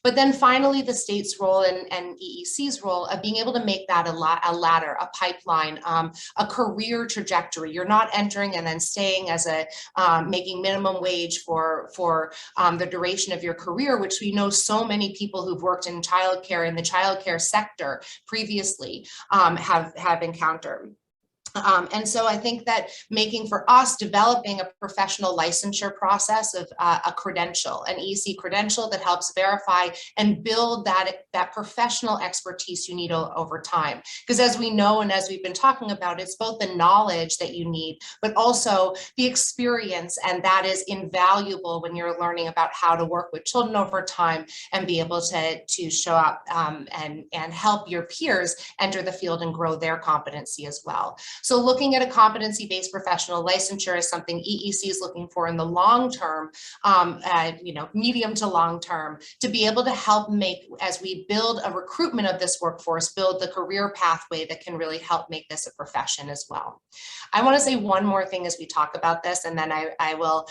But then finally, the state's role and EEC's role of being able to make that a ladder, a pipeline, a career trajectory. You're not entering and then staying as a making minimum wage for the duration of your career, which we know so many people who've worked in childcare, in the childcare sector previously have encountered. And so I think that making for us developing a professional licensure process of a credential, an EC credential that helps verify and build that professional expertise you need over time. Because as we know, and as we've been talking about, it's both the knowledge that you need, but also the experience, and that is invaluable when you're learning about how to work with children over time and be able to show up and help your peers enter the field and grow their competency as well. So looking at a competency-based professional licensure is something EEC is looking for in the long term, medium to long term, to be able to help make, as we build a recruitment of this workforce, build the career pathway that can really help make this a profession as well. I want to say one more thing as we talk about this, and then I will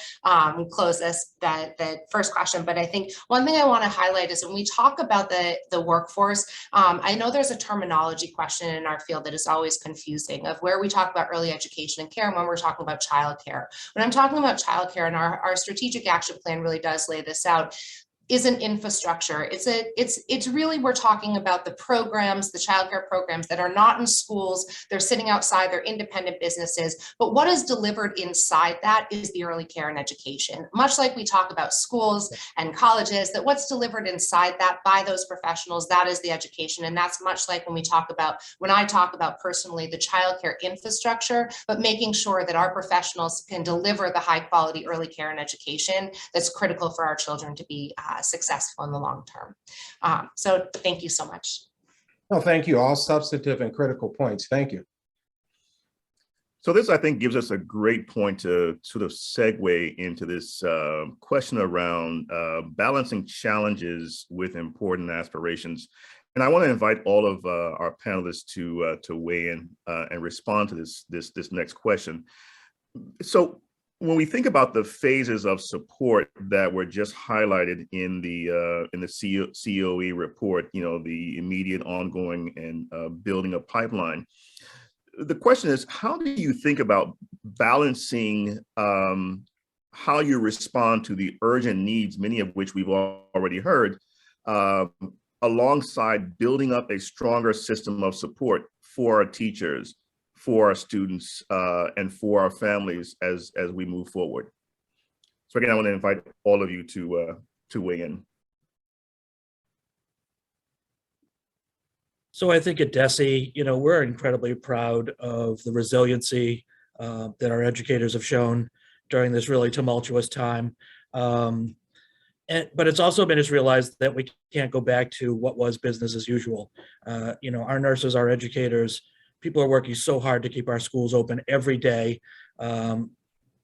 close the first question. But I think one thing I want to highlight is when we talk about the workforce, I know there's a terminology question in our field that is always confusing, of where we talk about early education and care and when we're talking about childcare. When I'm talking about childcare, and our strategic action plan really does lay this out, is an infrastructure. It's really, we're talking about the programs, the childcare programs that are not in schools, they're sitting outside, they're independent businesses, but what is delivered inside that is the early care and education. Much like we talk about schools and colleges, that what's delivered inside that by those professionals, that is the education. And that's much like when I talk about personally the childcare infrastructure, but making sure that our professionals can deliver the high quality early care and education that's critical for our children to be successful in the long term. So thank you so much. No, thank you. All substantive and critical points. Thank you. So this, I think, gives us a great point to sort of segue into this question around balancing challenges with important aspirations. And I want to invite all of our panelists to weigh in and respond to this next question. So when we think about the phases of support that were just highlighted in the COE report, the immediate, ongoing, and building a pipeline, the question is, how do you think about balancing how you respond to the urgent needs, many of which we've already heard, alongside building up a stronger system of support for our teachers, for our students, and for our families as we move forward? So again, I want to invite all of you to weigh in. So I think at DESE, we're incredibly proud of the resiliency that our educators have shown during this really tumultuous time. But it's also made us realize that we can't go back to what was business as usual. Our nurses, our educators, people are working so hard to keep our schools open every day.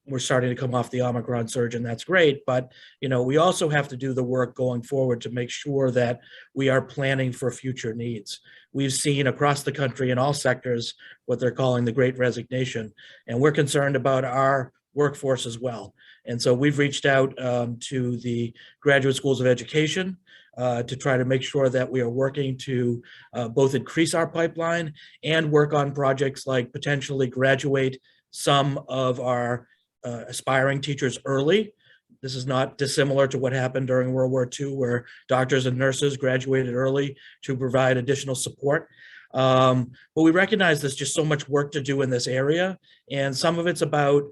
We're starting to come off the Omicron surge, and that's great. But, we also have to do the work going forward to make sure that we are planning for future needs. We've seen across the country in all sectors what they're calling the Great Resignation, and we're concerned about our workforce as well. And so we've reached out to the graduate schools of education to try to make sure that we are working to both increase our pipeline and work on projects like potentially graduate some of our aspiring teachers early. This is not dissimilar to what happened during World War II, where doctors and nurses graduated early to provide additional support. But we recognize there's just so much work to do in this area. And some of it's about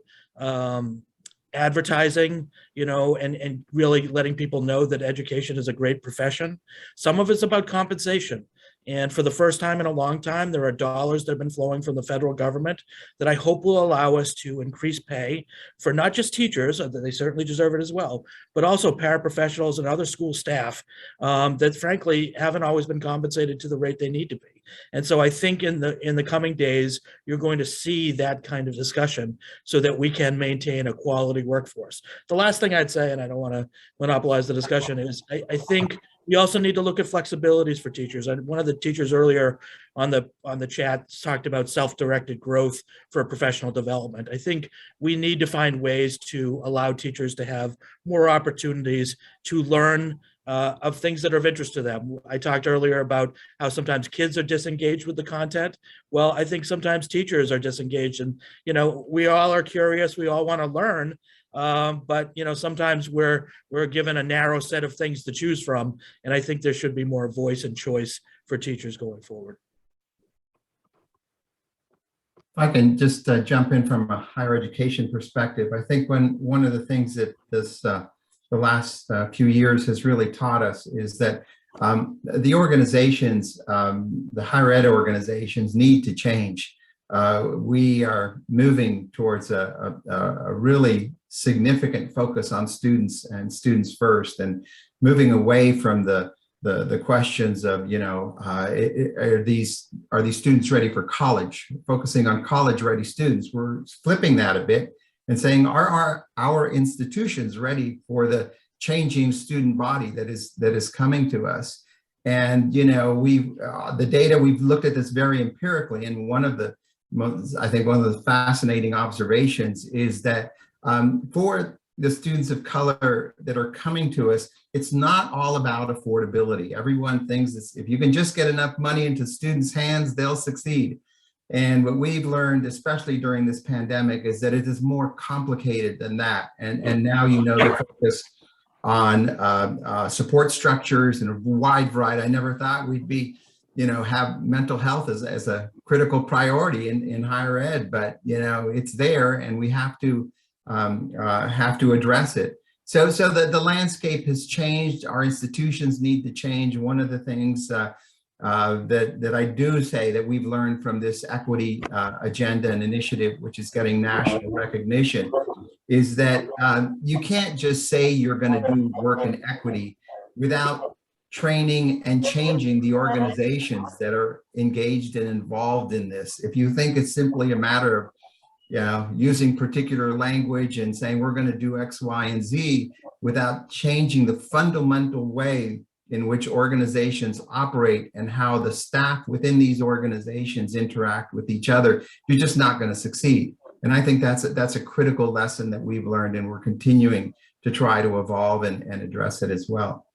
advertising, and really letting people know that education is a great profession. Some of it's about compensation. And for the first time in a long time, there are dollars that have been flowing from the federal government that I hope will allow us to increase pay for not just teachers, they certainly deserve it as well, but also paraprofessionals and other school staff that frankly haven't always been compensated to the rate they need to be. And so I think in the coming days, you're going to see that kind of discussion so that we can maintain a quality workforce. The last thing I'd say, and I don't want to monopolize the discussion, is I think we also need to look at flexibilities for teachers. And one of the teachers earlier on the chat talked about self-directed growth for professional development. I think we need to find ways to allow teachers to have more opportunities to learn of things that are of interest to them. I talked earlier about how sometimes kids are disengaged with the content. Well, I think sometimes teachers are disengaged, and we all are curious. We all want to learn. But sometimes we're given a narrow set of things to choose from, and I think there should be more voice and choice for teachers going forward. If I can just jump in from a higher education perspective, I think one of the things that the last few years has really taught us is that the organizations, the higher ed organizations, need to change. We are moving towards a really significant focus on students and students first, and moving away from the questions of, are these students ready for college? Focusing on college-ready students. We're flipping that a bit and saying, are our institutions ready for the changing student body that is coming to us? And the data, we've looked at this very empirically, and I think one of the fascinating observations is that for the students of color that are coming to us, it's not all about affordability. Everyone thinks if you can just get enough money into students' hands, they'll succeed. And what we've learned, especially during this pandemic, is that it is more complicated than that. And now the focus on support structures and a wide variety. I never thought we'd be have mental health as a critical priority in higher ed, but it's there, and we have to address it. So the landscape has changed. Our institutions need to change. One of the things that I do say that we've learned from this equity agenda and initiative, which is getting national recognition, is that you can't just say you're going to do work in equity without training and changing the organizations that are engaged and involved in this. If you think it's simply a matter of using particular language and saying we're going to do X, Y, and Z without changing the fundamental way in which organizations operate and how the staff within these organizations interact with each other, you're just not going to succeed. And I think that's a critical lesson that we've learned, and we're continuing to try to evolve and address it as well.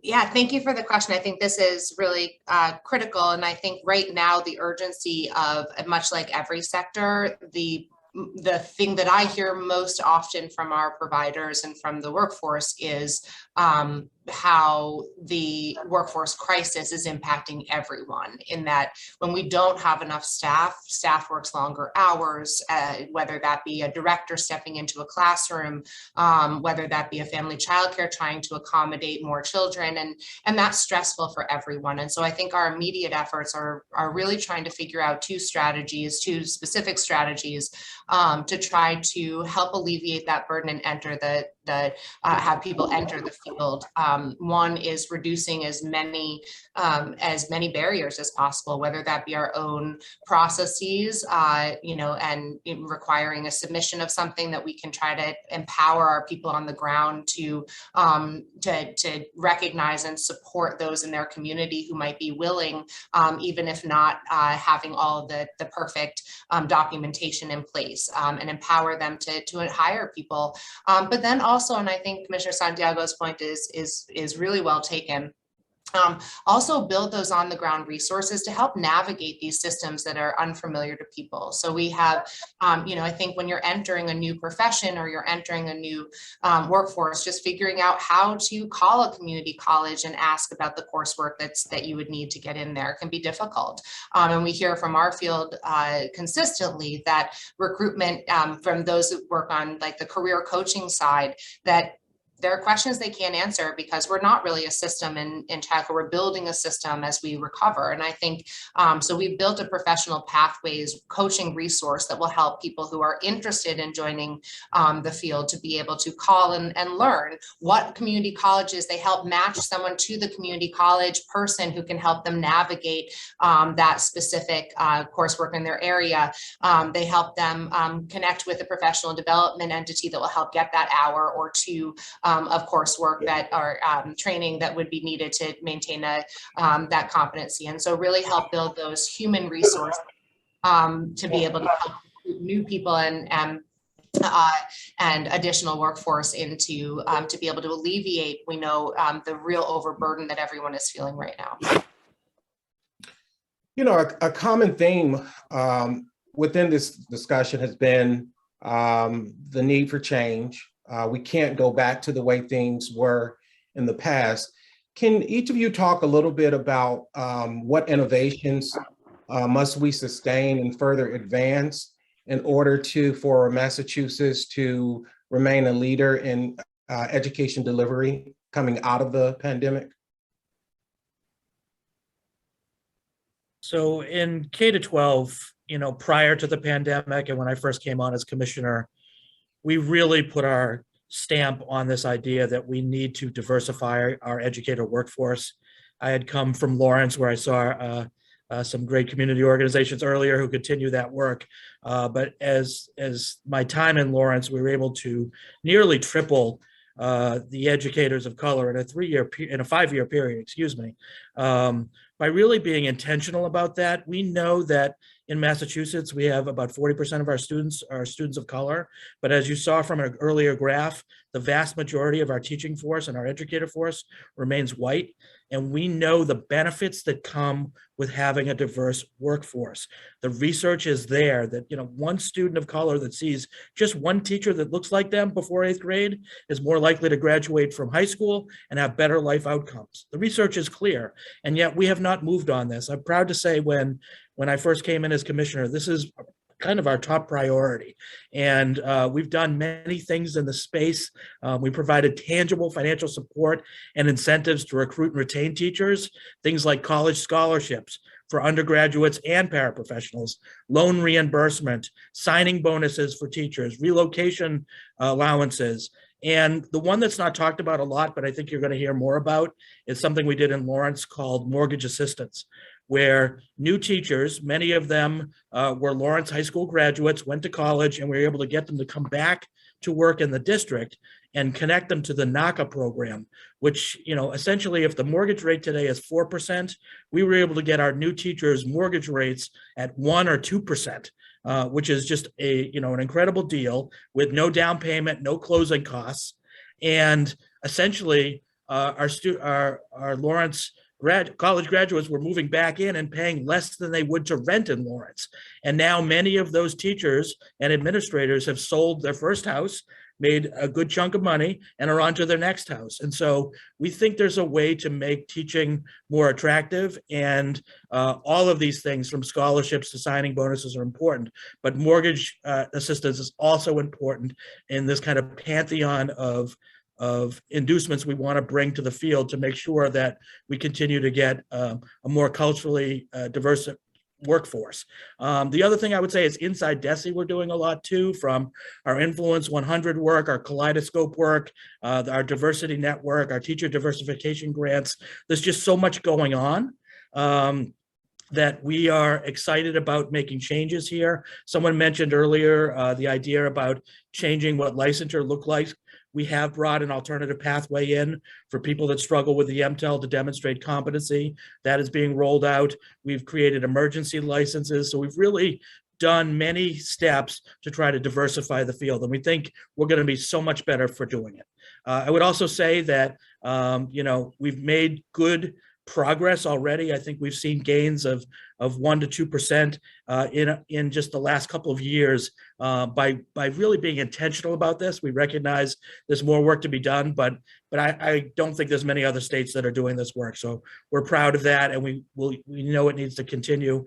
Yeah, thank you for the question. I think this is really critical. And I think right now the urgency of, much like every sector, the thing that I hear most often from our providers and from the workforce is how the workforce crisis is impacting everyone, in that when we don't have enough staff works longer hours, whether that be a director stepping into a classroom, whether that be a family childcare trying to accommodate more children, and that's stressful for everyone. And so I think our immediate efforts are really trying to figure out two specific strategies to try to help alleviate that burden and enter have people enter the field. One is reducing as many barriers as possible, whether that be our own processes, and requiring a submission of something that we can try to empower our people on the ground to recognize and support those in their community who might be willing, even if not having all of the perfect documentation in place, and empower them to hire people. But then also, and I think Commissioner Santiago's point is really well taken, also build those on the ground resources to help navigate these systems that are unfamiliar to people. So we have, I think when you're entering a new profession or you're entering a new workforce, just figuring out how to call a community college and ask about the coursework that you would need to get in there can be difficult. And we hear from our field consistently that recruitment from those who work on like the career coaching side, that there are questions they can't answer because we're not really a system in childcare. We're building a system as we recover. And I think, so we've built a professional pathways coaching resource that will help people who are interested in joining the field to be able to call and learn what community colleges. They help match someone to the community college person who can help them navigate that specific coursework in their area. They help them connect with a professional development entity that will help get that hour or two of coursework that are training that would be needed to maintain that competency. And so really help build those human resources to be able to help new people and additional workforce into to be able to alleviate, we know, the real overburden that everyone is feeling right now. A common theme within this discussion has been the need for change. We can't go back to the way things were in the past. Can each of you talk a little bit about what innovations must we sustain and further advance in order for Massachusetts to remain a leader in education delivery coming out of the pandemic? So in K-12, prior to the pandemic and when I first came on as commissioner, we really put our stamp on this idea that we need to diversify our educator workforce. I had come from Lawrence, where I saw some great community organizations earlier who continue that work. But as my time in Lawrence, we were able to nearly triple the educators of color in a 5-year period, by really being intentional about that. We know that in Massachusetts, we have about 40% of our students are students of color. But as you saw from an earlier graph, the vast majority of our teaching force and our educator force remains white. And we know the benefits that come with having a diverse workforce. The research is there that, one student of color that sees just one teacher that looks like them before 8th grade is more likely to graduate from high school and have better life outcomes. The research is clear, and yet we have not moved on this. I'm proud to say when I first came in as commissioner, this is kind of our top priority. And we've done many things in the space. We provided tangible financial support and incentives to recruit and retain teachers, things like college scholarships for undergraduates and paraprofessionals, loan reimbursement, signing bonuses for teachers, relocation allowances. And the one that's not talked about a lot, but I think you're going to hear more about, is something we did in Lawrence called mortgage assistance, where new teachers, many of them were Lawrence High School graduates, went to college, and we were able to get them to come back to work in the district and connect them to the NACA program, which, essentially if the mortgage rate today is 4%, we were able to get our new teachers' mortgage rates at 1 or 2%. Which is just an incredible deal with no down payment, no closing costs. And essentially our Lawrence college graduates were moving back in and paying less than they would to rent in Lawrence. And now many of those teachers and administrators have sold their first house. made a good chunk of money and are on to their next house. And so we think there's a way to make teaching more attractive, and all of these things from scholarships to signing bonuses are important, but mortgage assistance is also important in this kind of pantheon of inducements we want to bring to the field to make sure that we continue to get a more culturally diverse workforce. The other thing I would say is inside DESE, we're doing a lot too, from our Influence 100 work, our Kaleidoscope work, our diversity network, our teacher diversification grants. There's just so much going on that we are excited about making changes here. Someone mentioned earlier the idea about changing what licensure look like. We have brought an alternative pathway in for people that struggle with the MTEL to demonstrate competency. That is being rolled out. We've created emergency licenses. So we've really done many steps to try to diversify the field. And we think we're going to be so much better for doing it. I would also say that, we've made good progress already. I think we've seen gains of 1 to 2% in just the last couple of years by really being intentional about this. We recognize there's more work to be done, but I don't think there's many other states that are doing this work. So we're proud of that, and we know it needs to continue.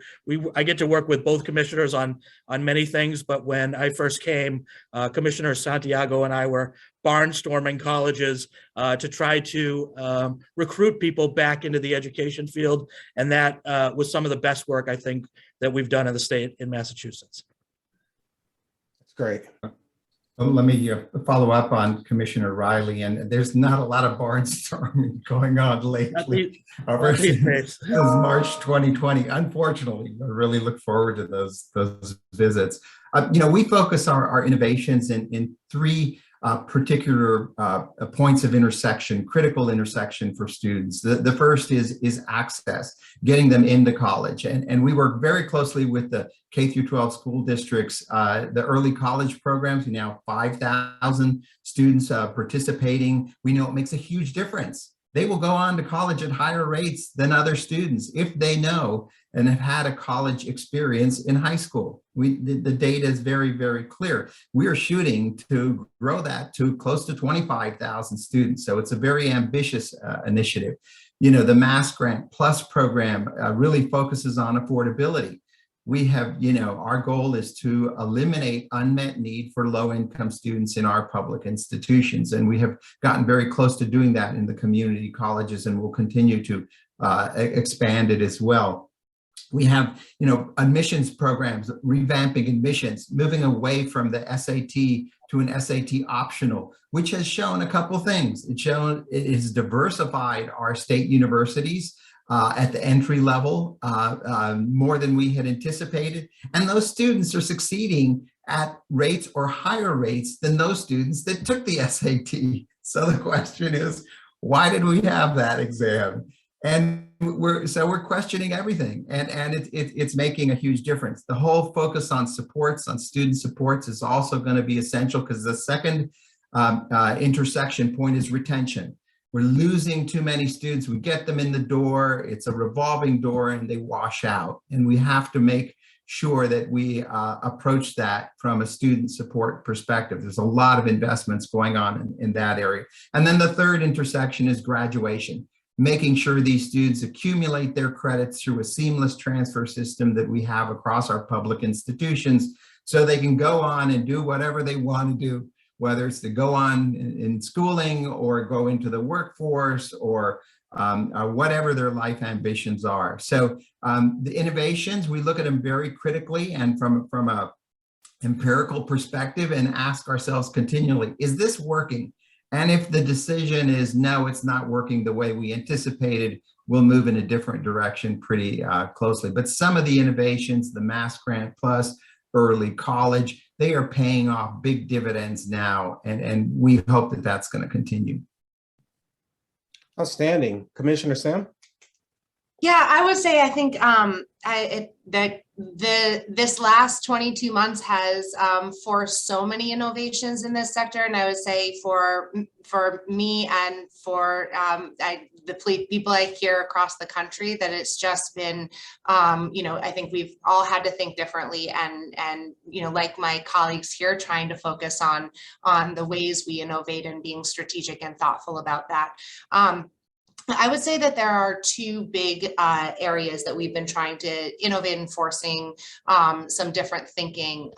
I get to work with both commissioners on many things, but when I first came, Commissioner Santiago and I were barnstorming colleges to try to recruit people back into the education field, and that was some of the best work I think that we've done in the state in Massachusetts. That's great. Let me follow up on Commissioner Riley, and there's not a lot of barnstorming going on lately. Since March 2020, unfortunately. I really look forward to those visits. We focus our innovations in 3 particular points of intersection, critical intersection for students. The first is access, getting them into college. And we work very closely with the K through 12 school districts, the early college programs. We now have 5,000 students participating. We know it makes a huge difference. They will go on to college at higher rates than other students if they know and have had a college experience in high school. The data is very, very clear. We are shooting to grow that to close to 25,000 students. So it's a very ambitious initiative. The Mass Grant Plus program really focuses on affordability. We have, our goal is to eliminate unmet need for low-income students in our public institutions. And we have gotten very close to doing that in the community colleges, and we'll continue to expand it as well. We have, admissions programs, revamping admissions, moving away from the SAT to an SAT optional, which has shown a couple things. It has diversified our state universities at the entry level more than we had anticipated. And those students are succeeding at rates or higher rates than those students that took the SAT. So the question is, why did we have that exam? And we're questioning everything, and it's making a huge difference. The whole focus on supports, on student supports, is also going to be essential, because the second intersection point is retention. We're losing too many students. We get them in the door, it's a revolving door, and they wash out. And we have to make sure that we approach that from a student support perspective. There's a lot of investments going on in that area. And then the third intersection is graduation, making sure these students accumulate their credits through a seamless transfer system that we have across our public institutions, so they can go on and do whatever they want to do, whether it's to go on in schooling or go into the workforce or whatever their life ambitions are. So the innovations, we look at them very critically and from a empirical perspective, and ask ourselves continually, is this working? And if the decision is no, it's not working the way we anticipated, we'll move in a different direction pretty closely. But some of the innovations, the Mass Grant Plus, early college, they are paying off big dividends now, and we hope that that's going to continue. Outstanding. Commissioner Sam? Yeah, I would say I think that this last 22 months has forced so many innovations in this sector, and I would say for me and for the people I hear across the country, that it's just been, I think we've all had to think differently, and like my colleagues here, trying to focus on the ways we innovate and being strategic and thoughtful about that. I would say that there are two big areas that we've been trying to innovate in, forcing some different thinking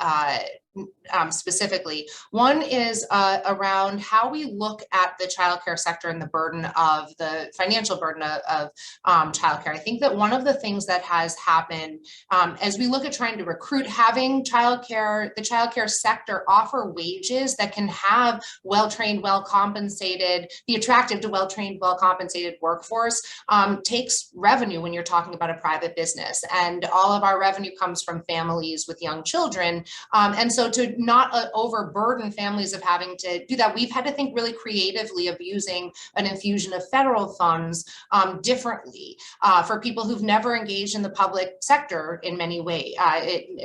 specifically. One is around how we look at the childcare sector and the burden of the financial burden of childcare. I think that one of the things that has happened as we look at trying to recruit, having childcare, the childcare sector offer wages that can have well-trained, well-compensated, be attractive to well-trained, well-compensated workforce, takes revenue when you're talking about a private business. And all of our revenue comes from families with young children. And so to not overburden families of having to do that, we've had to think really creatively of using an infusion of federal funds differently for people who've never engaged in the public sector in many ways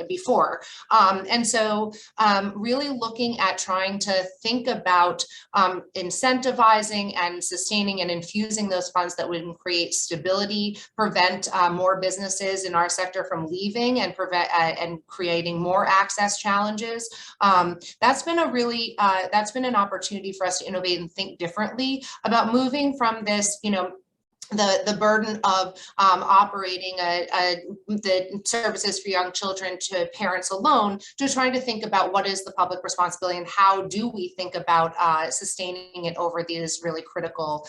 before. And so really looking at trying to think about incentivizing and sustaining and infusing those funds that would create stability, prevent more businesses in our sector from leaving, and prevent and creating more access challenges. That's been a really, that's been an opportunity for us to innovate and think differently about moving from this, the burden of operating the services for young children to parents alone, to trying to think about what is the public responsibility and how do we think about sustaining it over this really critical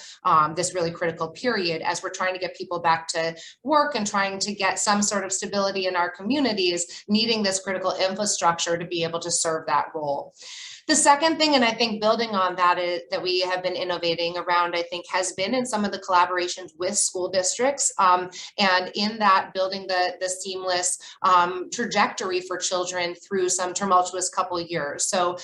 period, as we're trying to get people back to work and trying to get some sort of stability in our communities, needing this critical infrastructure to be able to serve that role. The second thing, and I think building on that, is that we have been innovating around, I think, has been in some of the collaborations with school districts, and in that building the seamless trajectory for children through some tumultuous couple of years. So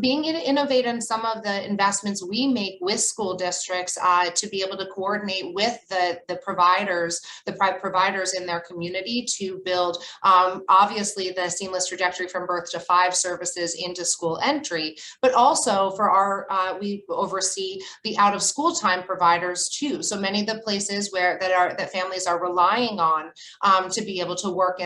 being able to innovate in some of the investments we make with school districts to be able to coordinate with the providers, the private providers in their community, to build obviously the seamless trajectory from birth to 5 services into school entry. But also for our, we oversee the out of school time providers too. So many of the places that families are relying on to be able to work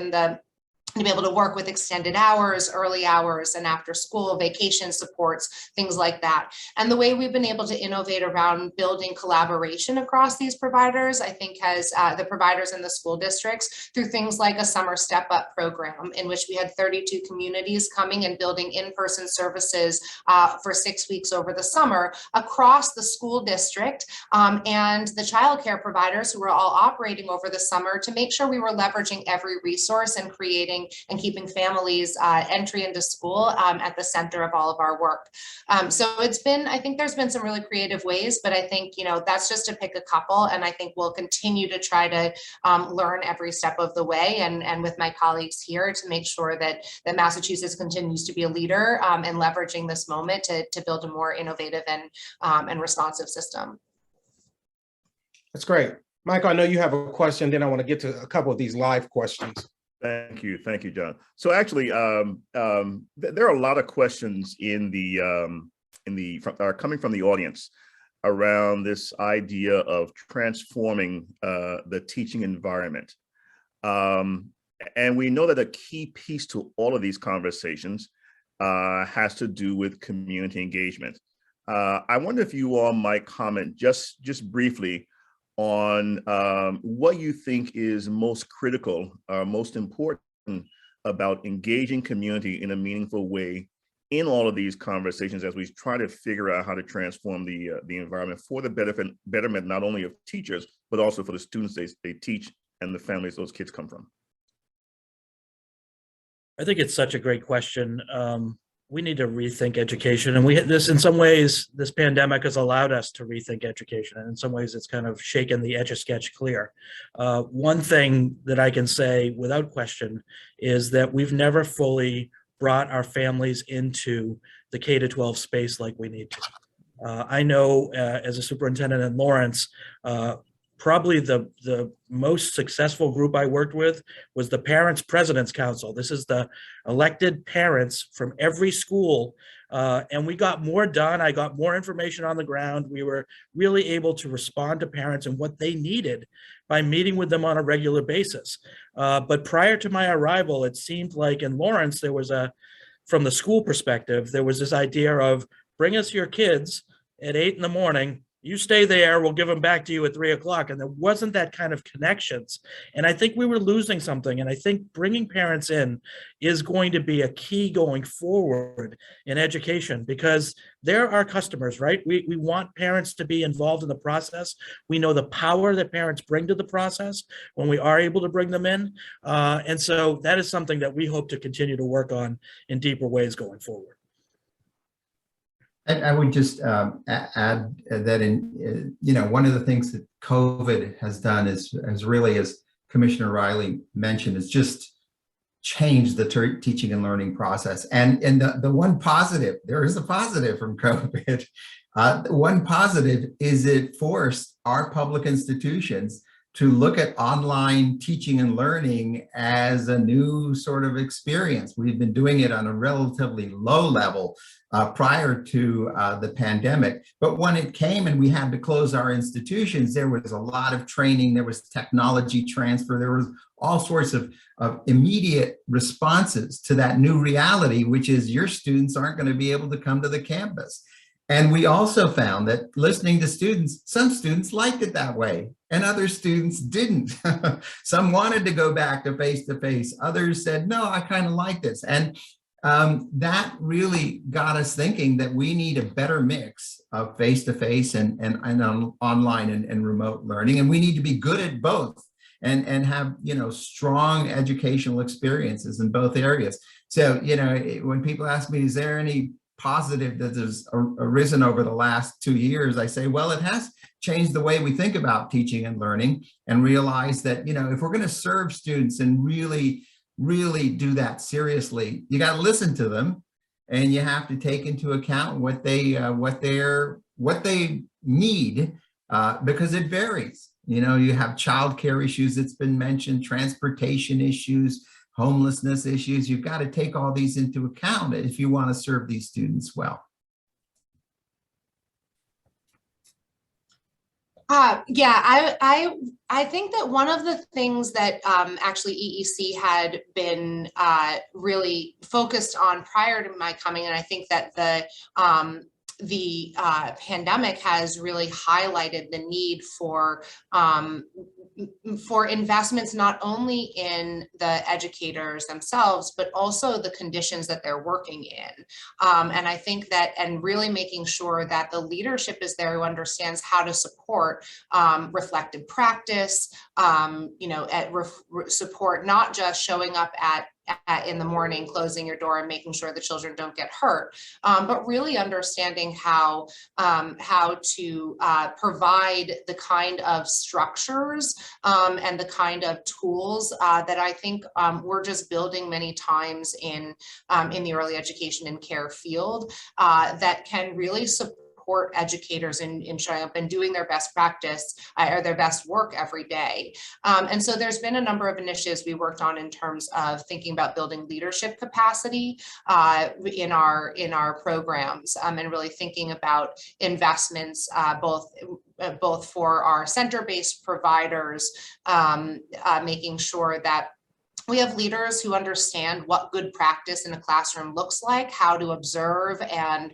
with extended hours, early hours, and after school, vacation supports, things like that. And the way we've been able to innovate around building collaboration across these providers, I think has the providers in the school districts, through things like a summer step up program, in which we had 32 communities coming and building in-person services for 6 weeks over the summer across the school district, and the childcare providers who were all operating over the summer, to make sure we were leveraging every resource and creating and keeping families entry into school at the center of all of our work. So it's been, I think there's been some really creative ways, but I think, that's just to pick a couple. And I think we'll continue to try to learn every step of the way, and with my colleagues here, to make sure that Massachusetts continues to be a leader in leveraging this moment to build a more innovative and responsive system. That's great. Michael, I know you have a question, then I want to get to a couple of these live questions. Thank you, John. So actually, there are a lot of questions coming from the audience around this idea of transforming the teaching environment, and we know that a key piece to all of these conversations has to do with community engagement. I wonder if you all might comment just briefly on what you think is most critical, most important about engaging community in a meaningful way in all of these conversations, as we try to figure out how to transform the environment for the betterment not only of teachers, but also for the students they teach and the families those kids come from. I think it's such a great question. We need to rethink education, and in some ways, this pandemic has allowed us to rethink education, and in some ways it's kind of shaken the Etch-a-Sketch clear. One thing that I can say without question is that we've never fully brought our families into the K-12 space like we need to. I know as a superintendent in Lawrence, probably the most successful group I worked with was the Parents President's Council. This is the elected parents from every school. And we got more done. I got more information on the ground. We were really able to respond to parents and what they needed by meeting with them on a regular basis. But prior to my arrival, it seemed like in Lawrence, there was from the school perspective, there was this idea of bring us your kids at 8 in the morning. You stay there, we'll give them back to you at 3 o'clock. And there wasn't that kind of connections. And I think we were losing something. And I think bringing parents in is going to be a key going forward in education, because they're our customers, right? We want parents to be involved in the process. We know the power that parents bring to the process when we are able to bring them in. And so that is something that we hope to continue to work on in deeper ways going forward. I would just add that one of the things that COVID has done is really, as Commissioner Riley mentioned, is just changed the teaching and learning process. And the one positive, there is a positive from COVID. One positive is it forced our public institutions to look at online teaching and learning as a new sort of experience. We've been doing it on a relatively low level prior to the pandemic. But when it came and we had to close our institutions, there was a lot of training, there was technology transfer, there was all sorts of immediate responses to that new reality, which is your students aren't going to be able to come to the campus. And we also found that listening to students, some students liked it that way and other students didn't. Some wanted to go back to face-to-face. Others said, no, I kind of like this. And that really got us thinking that we need a better mix of face-to-face and online and remote learning. And we need to be good at both and have, strong educational experiences in both areas. So, when people ask me, is there any positive that has arisen over the last 2 years, I say, well, it has changed the way we think about teaching and learning, and realize that, if we're going to serve students and really do that seriously, you got to listen to them, and you have to take into account what they need, because it varies. You have childcare issues that's been mentioned, transportation issues, homelessness issues. You've got to take all these into account if you want to serve these students well. Yeah, I think that one of the things that actually EEC had been really focused on prior to my coming, and I think that the pandemic has really highlighted the need for investments not only in the educators themselves, but also the conditions that they're working in. And I think that, and really making sure that the leadership is there who understands how to support reflective practice, support not just showing up in the morning, closing your door and making sure the children don't get hurt, but really understanding how to provide the kind of structures and the kind of tools that I think we're just building many times in the early education and care field that can really support educators in showing up and doing their best practice or their best work every day. And so there's been a number of initiatives we worked on in terms of thinking about building leadership capacity in our programs, and really thinking about investments both for our center-based providers, making sure that we have leaders who understand what good practice in a classroom looks like, how to observe and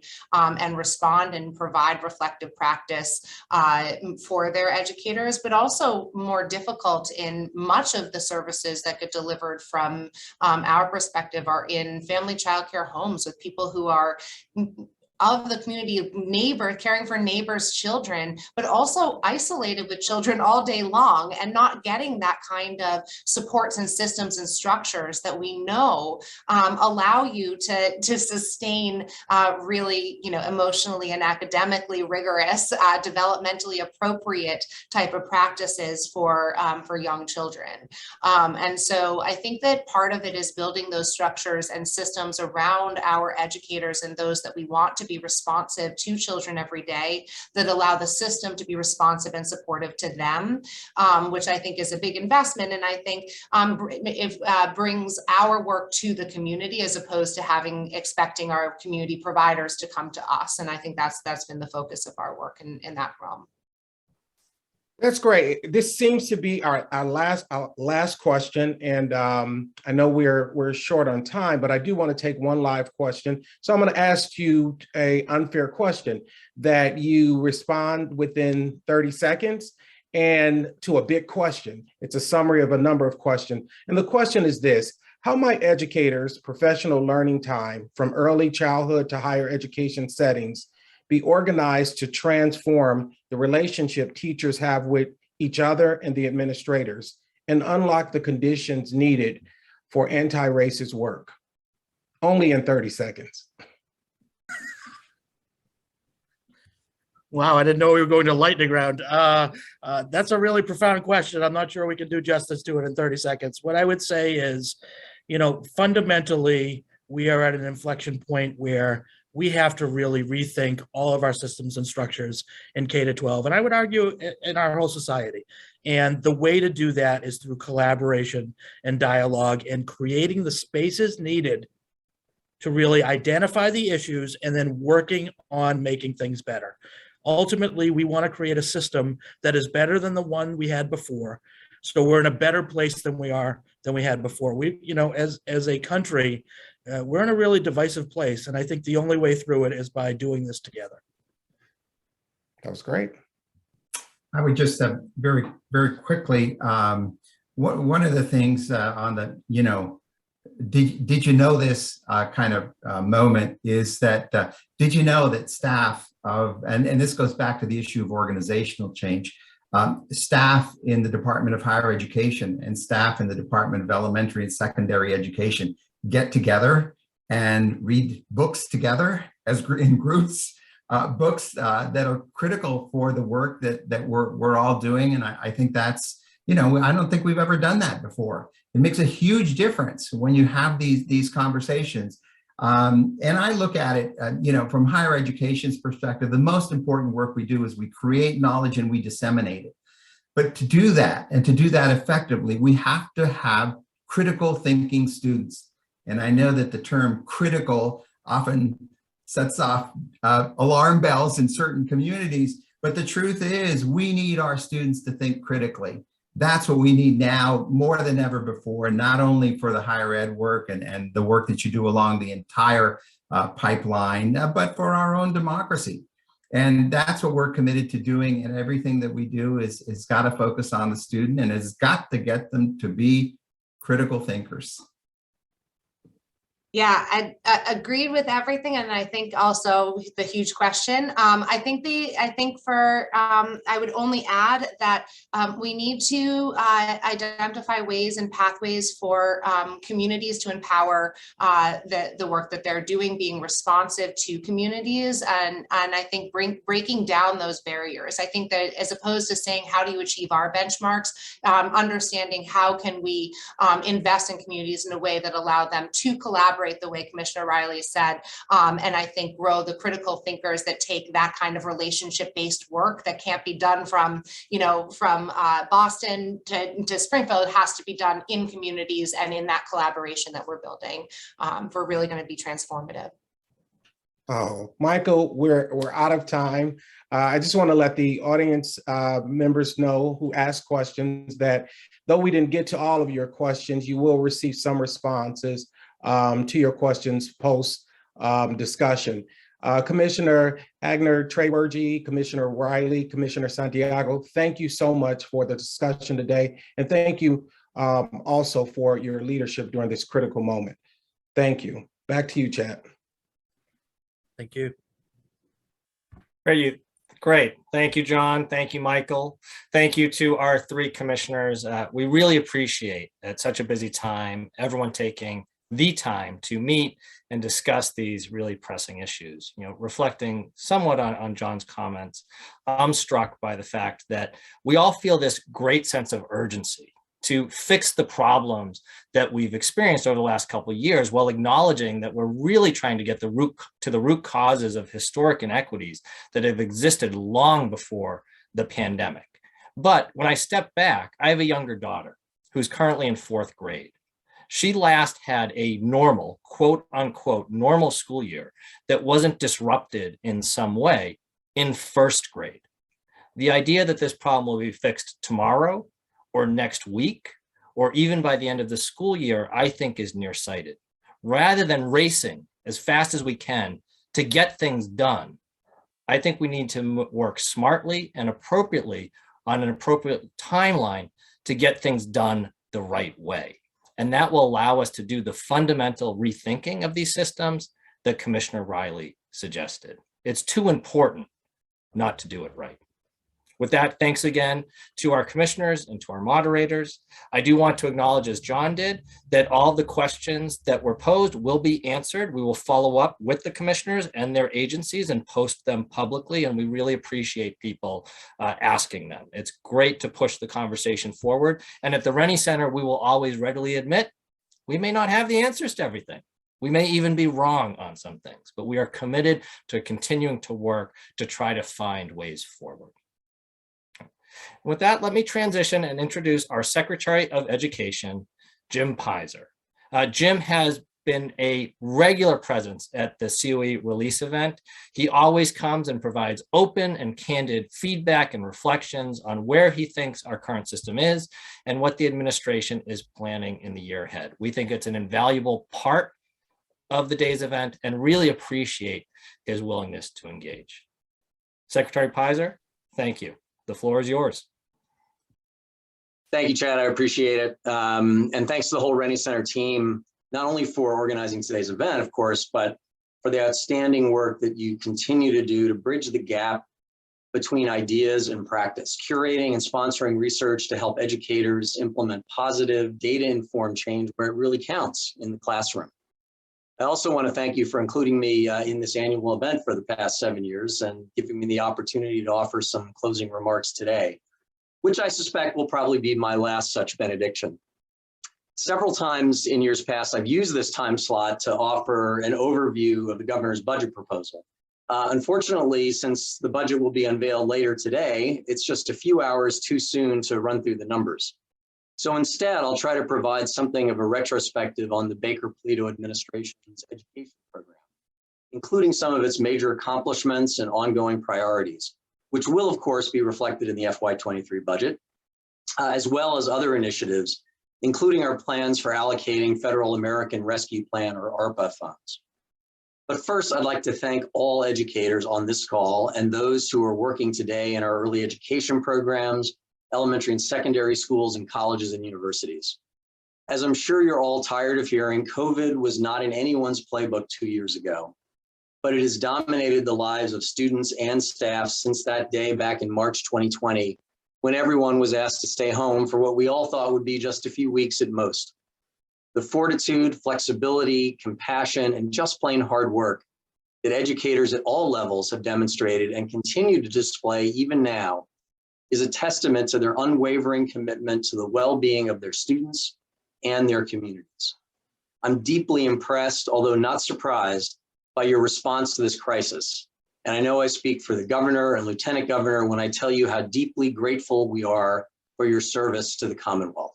respond and provide reflective practice for their educators, but also more difficult in much of the services that get delivered from our perspective are in family childcare homes with people who are of the community, caring for neighbors' children, but also isolated with children all day long and not getting that kind of supports and systems and structures that we know allow you to sustain really, emotionally and academically rigorous, developmentally appropriate type of practices for young children. And so I think that part of it is building those structures and systems around our educators and those that we want to to be responsive to children every day, that allow the system to be responsive and supportive to them, which I think is a big investment. And I think it brings our work to the community as opposed to expecting our community providers to come to us. And I think that's been the focus of our work in that realm. That's great. This seems to be our last question, and I know we're short on time, but I do want to take one live question. So I'm going to ask you an unfair question that you respond within 30 seconds and to a big question. It's a summary of a number of questions. And the question is this: how might educators' professional learning time from early childhood to higher education settings be organized to transform the relationship teachers have with each other and the administrators and unlock the conditions needed for anti-racist work? Only in 30 seconds. Wow, I didn't know we were going to lightning round. That's a really profound question. I'm not sure we can do justice to it in 30 seconds. What I would say is, fundamentally, we are at an inflection point where we have to really rethink all of our systems and structures in K-12, and I would argue in our whole society. And the way to do that is through collaboration and dialogue and creating the spaces needed to really identify the issues and then working on making things better. Ultimately, we want to create a system that is better than the one we had before. So we're in a better place than we had before. We, as a country, we're in a really divisive place, and I think the only way through it is by doing this together. That was great. I would just very, very quickly, one of the things on the, did you know this kind of moment is that, did you know that staff and this goes back to the issue of organizational change, staff in the Department of Higher Education and staff in the Department of Elementary and Secondary Education get together and read books together as in groups, books that are critical for the work that we're all doing. And I think that's, I don't think we've ever done that before. It makes a huge difference when you have these conversations. And I look at it, from higher education's perspective, the most important work we do is we create knowledge and we disseminate it. But to do that and to do that effectively, we have to have critical thinking students. And I know that the term critical often sets off alarm bells in certain communities, but the truth is we need our students to think critically. That's what we need now more than ever before, not only for the higher ed work and the work that you do along the entire pipeline, but for our own democracy. And that's what we're committed to doing, and everything that we do is got to focus on the student and has got to get them to be critical thinkers. Yeah, I agreed with everything, and I think also the huge question. I would only add that we need to identify ways and pathways for communities to empower the work that they're doing, being responsive to communities, and I think breaking down those barriers. I think that as opposed to saying how do you achieve our benchmarks, understanding how can we invest in communities in a way that allow them to collaborate the way Commissioner Riley said, and I think grow the critical thinkers that take that kind of relationship-based work that can't be done from Boston to Springfield. It has to be done in communities and in that collaboration that we're building. We're really going to be transformative. Oh, Michael, we're out of time. I just want to let the audience members know who asked questions that though we didn't get to all of your questions, you will receive some responses to your questions post discussion. Commissioner Agner Treyberge, Commissioner Riley, Commissioner Santiago, thank you so much for the discussion today. And thank you also for your leadership during this critical moment. Thank you. Back to you, Chad. Thank you. Great. Thank you, John. Thank you, Michael. Thank you to our three commissioners. We really appreciate at such a busy time, everyone taking the time to meet and discuss these really pressing issues. Reflecting somewhat on John's comments, I'm struck by the fact that we all feel this great sense of urgency to fix the problems that we've experienced over the last couple of years, while acknowledging that we're really trying to get the root causes of historic inequities that have existed long before the pandemic. But when I step back, I have a younger daughter who's currently in 4th grade. She last had a normal, quote unquote, normal school year that wasn't disrupted in some way in 1st grade. The idea that this problem will be fixed tomorrow or next week, or even by the end of the school year, I think is nearsighted. Rather than racing as fast as we can to get things done, I think we need to work smartly and appropriately on an appropriate timeline to get things done the right way. And that will allow us to do the fundamental rethinking of these systems that Commissioner Riley suggested. It's too important not to do it right. With that, thanks again to our commissioners and to our moderators. I do want to acknowledge, as John did, that all the questions that were posed will be answered. We will follow up with the commissioners and their agencies and post them publicly, and we really appreciate people asking them. It's great to push the conversation forward. And at the Rennie Center, we will always readily admit we may not have the answers to everything. We may even be wrong on some things, but we are committed to continuing to work to try to find ways forward. With that, let me transition and introduce our Secretary of Education, Jim Pizer. Jim has been a regular presence at the COE release event. He always comes and provides open and candid feedback and reflections on where he thinks our current system is and what the administration is planning in the year ahead. We think it's an invaluable part of the day's event and really appreciate his willingness to engage. Secretary Pizer, thank you. The floor is yours. Thank you, Chad. I appreciate it. And thanks to the whole Rennie Center team, not only for organizing today's event, of course, but for the outstanding work that you continue to do to bridge the gap between ideas and practice, curating and sponsoring research to help educators implement positive, data-informed change where it really counts in the classroom. I also want to thank you for including me in this annual event for the past 7 years and giving me the opportunity to offer some closing remarks today, which I suspect will probably be my last such benediction. Several times in years past, I've used this time slot to offer an overview of the governor's budget proposal. Unfortunately, since the budget will be unveiled later today, it's just a few hours too soon to run through the numbers. So instead, I'll try to provide something of a retrospective on the Baker-Polito administration's education program, including some of its major accomplishments and ongoing priorities, which will, of course, be reflected in the FY23 budget, as well as other initiatives, including our plans for allocating Federal American Rescue Plan or ARPA funds. But first, I'd like to thank all educators on this call and those who are working today in our early education programs, elementary and secondary schools, and colleges and universities. As I'm sure you're all tired of hearing, COVID was not in anyone's playbook 2 years ago, but it has dominated the lives of students and staff since that day back in March 2020, when everyone was asked to stay home for what we all thought would be just a few weeks at most. The fortitude, flexibility, compassion, and just plain hard work that educators at all levels have demonstrated and continue to display even now is a testament to their unwavering commitment to the well-being of their students and their communities. I'm deeply impressed, although not surprised, by your response to this crisis. And I know I speak for the governor and lieutenant governor when I tell you how deeply grateful we are for your service to the Commonwealth.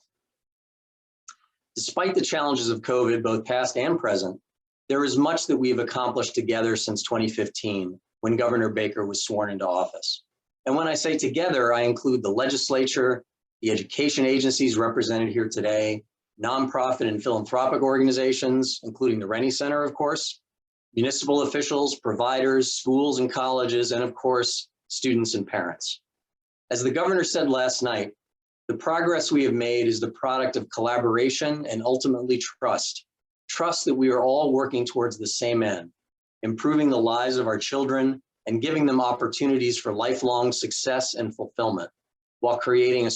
Despite the challenges of COVID, both past and present, there is much that we've accomplished together since 2015, when Governor Baker was sworn into office. And when I say together, I include the legislature, the education agencies represented here today, nonprofit and philanthropic organizations, including the Rennie Center, of course, municipal officials, providers, schools and colleges, and of course, students and parents. As the governor said last night, the progress we have made is the product of collaboration and ultimately trust. Trust that we are all working towards the same end, improving the lives of our children and giving them opportunities for lifelong success and fulfillment, while creating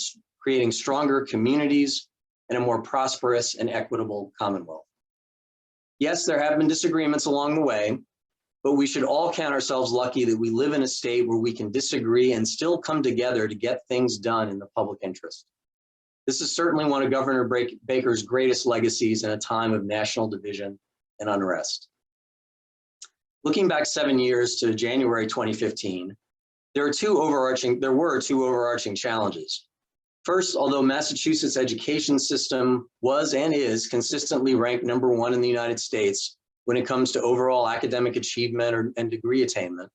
stronger communities and a more prosperous and equitable Commonwealth. Yes, there have been disagreements along the way, but we should all count ourselves lucky that we live in a state where we can disagree and still come together to get things done in the public interest. This is certainly one of Governor Baker's greatest legacies in a time of national division and unrest. Looking back 7 years to January 2015, there were two overarching challenges. First, although Massachusetts' education system was and is consistently ranked #1 in the United States when it comes to overall academic achievement and degree attainment,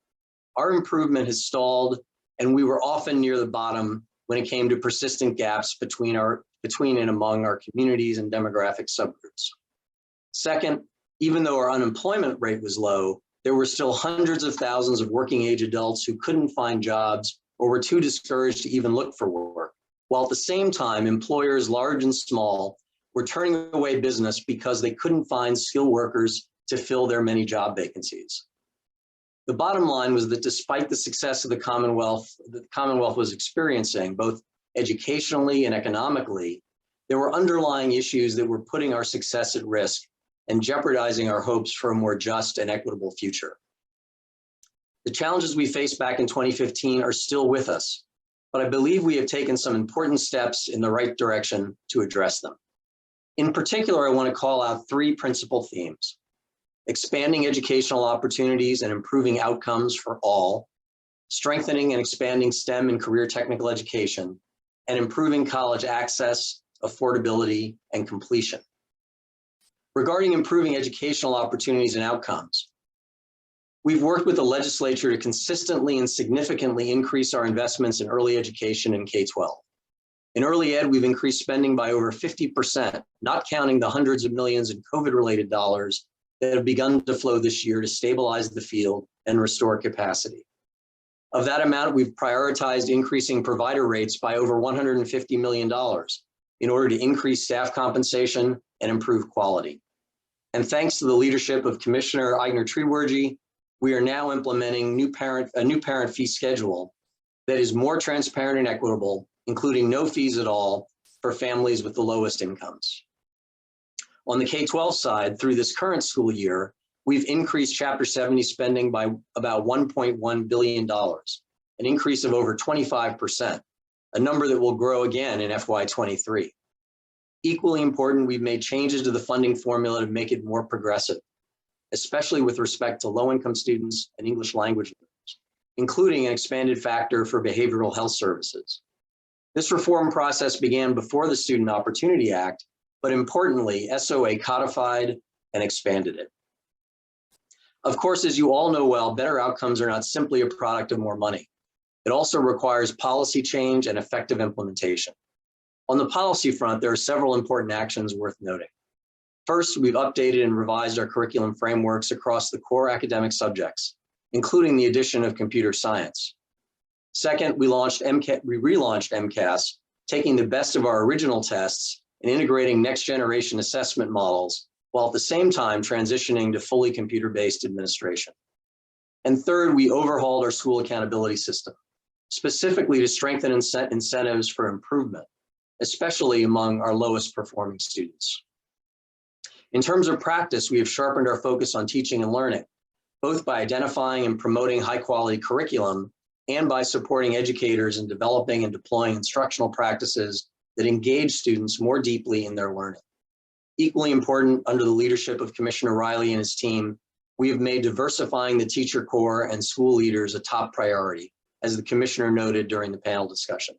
our improvement has stalled, and we were often near the bottom when it came to persistent gaps between and among our communities and demographic subgroups. Second, even though our unemployment rate was low, there were still hundreds of thousands of working age adults who couldn't find jobs or were too discouraged to even look for work, while at the same time, employers large and small were turning away business because they couldn't find skilled workers to fill their many job vacancies. The bottom line was that despite the success of the Commonwealth was experiencing, both educationally and economically, there were underlying issues that were putting our success at risk and jeopardizing our hopes for a more just and equitable future. The challenges we faced back in 2015 are still with us, but I believe we have taken some important steps in the right direction to address them. In particular, I want to call out three principal themes: expanding educational opportunities and improving outcomes for all, strengthening and expanding STEM and career technical education, and improving college access, affordability, and completion. Regarding improving educational opportunities and outcomes, we've worked with the legislature to consistently and significantly increase our investments in early education and K-12. In early ed, we've increased spending by over 50%, not counting the hundreds of millions in COVID-related dollars that have begun to flow this year to stabilize the field and restore capacity. Of that amount, we've prioritized increasing provider rates by over $150 million in order to increase staff compensation and improve quality. And thanks to the leadership of Commissioner Eigner-Trewergy, we are now implementing a new parent fee schedule that is more transparent and equitable, including no fees at all for families with the lowest incomes. On the K-12 side, through this current school year, we've increased Chapter 70 spending by about $1.1 billion, an increase of over 25%, a number that will grow again in FY23. Equally important, we've made changes to the funding formula to make it more progressive, especially with respect to low-income students and English language learners, including an expanded factor for behavioral health services. This reform process began before the Student Opportunity Act, but importantly, SOA codified and expanded it. Of course, as you all know well, better outcomes are not simply a product of more money. It also requires policy change and effective implementation. On the policy front, there are several important actions worth noting. First, we've updated and revised our curriculum frameworks across the core academic subjects, including the addition of computer science. Second, we relaunched MCAS, taking the best of our original tests and integrating next generation assessment models, while at the same time transitioning to fully computer-based administration. And third, we overhauled our school accountability system, specifically to strengthen incentives for improvement, especially among our lowest performing students. In terms of practice, we have sharpened our focus on teaching and learning, both by identifying and promoting high quality curriculum and by supporting educators in developing and deploying instructional practices that engage students more deeply in their learning. Equally important, under the leadership of Commissioner Riley and his team, we have made diversifying the teacher corps and school leaders a top priority, as the Commissioner noted during the panel discussion.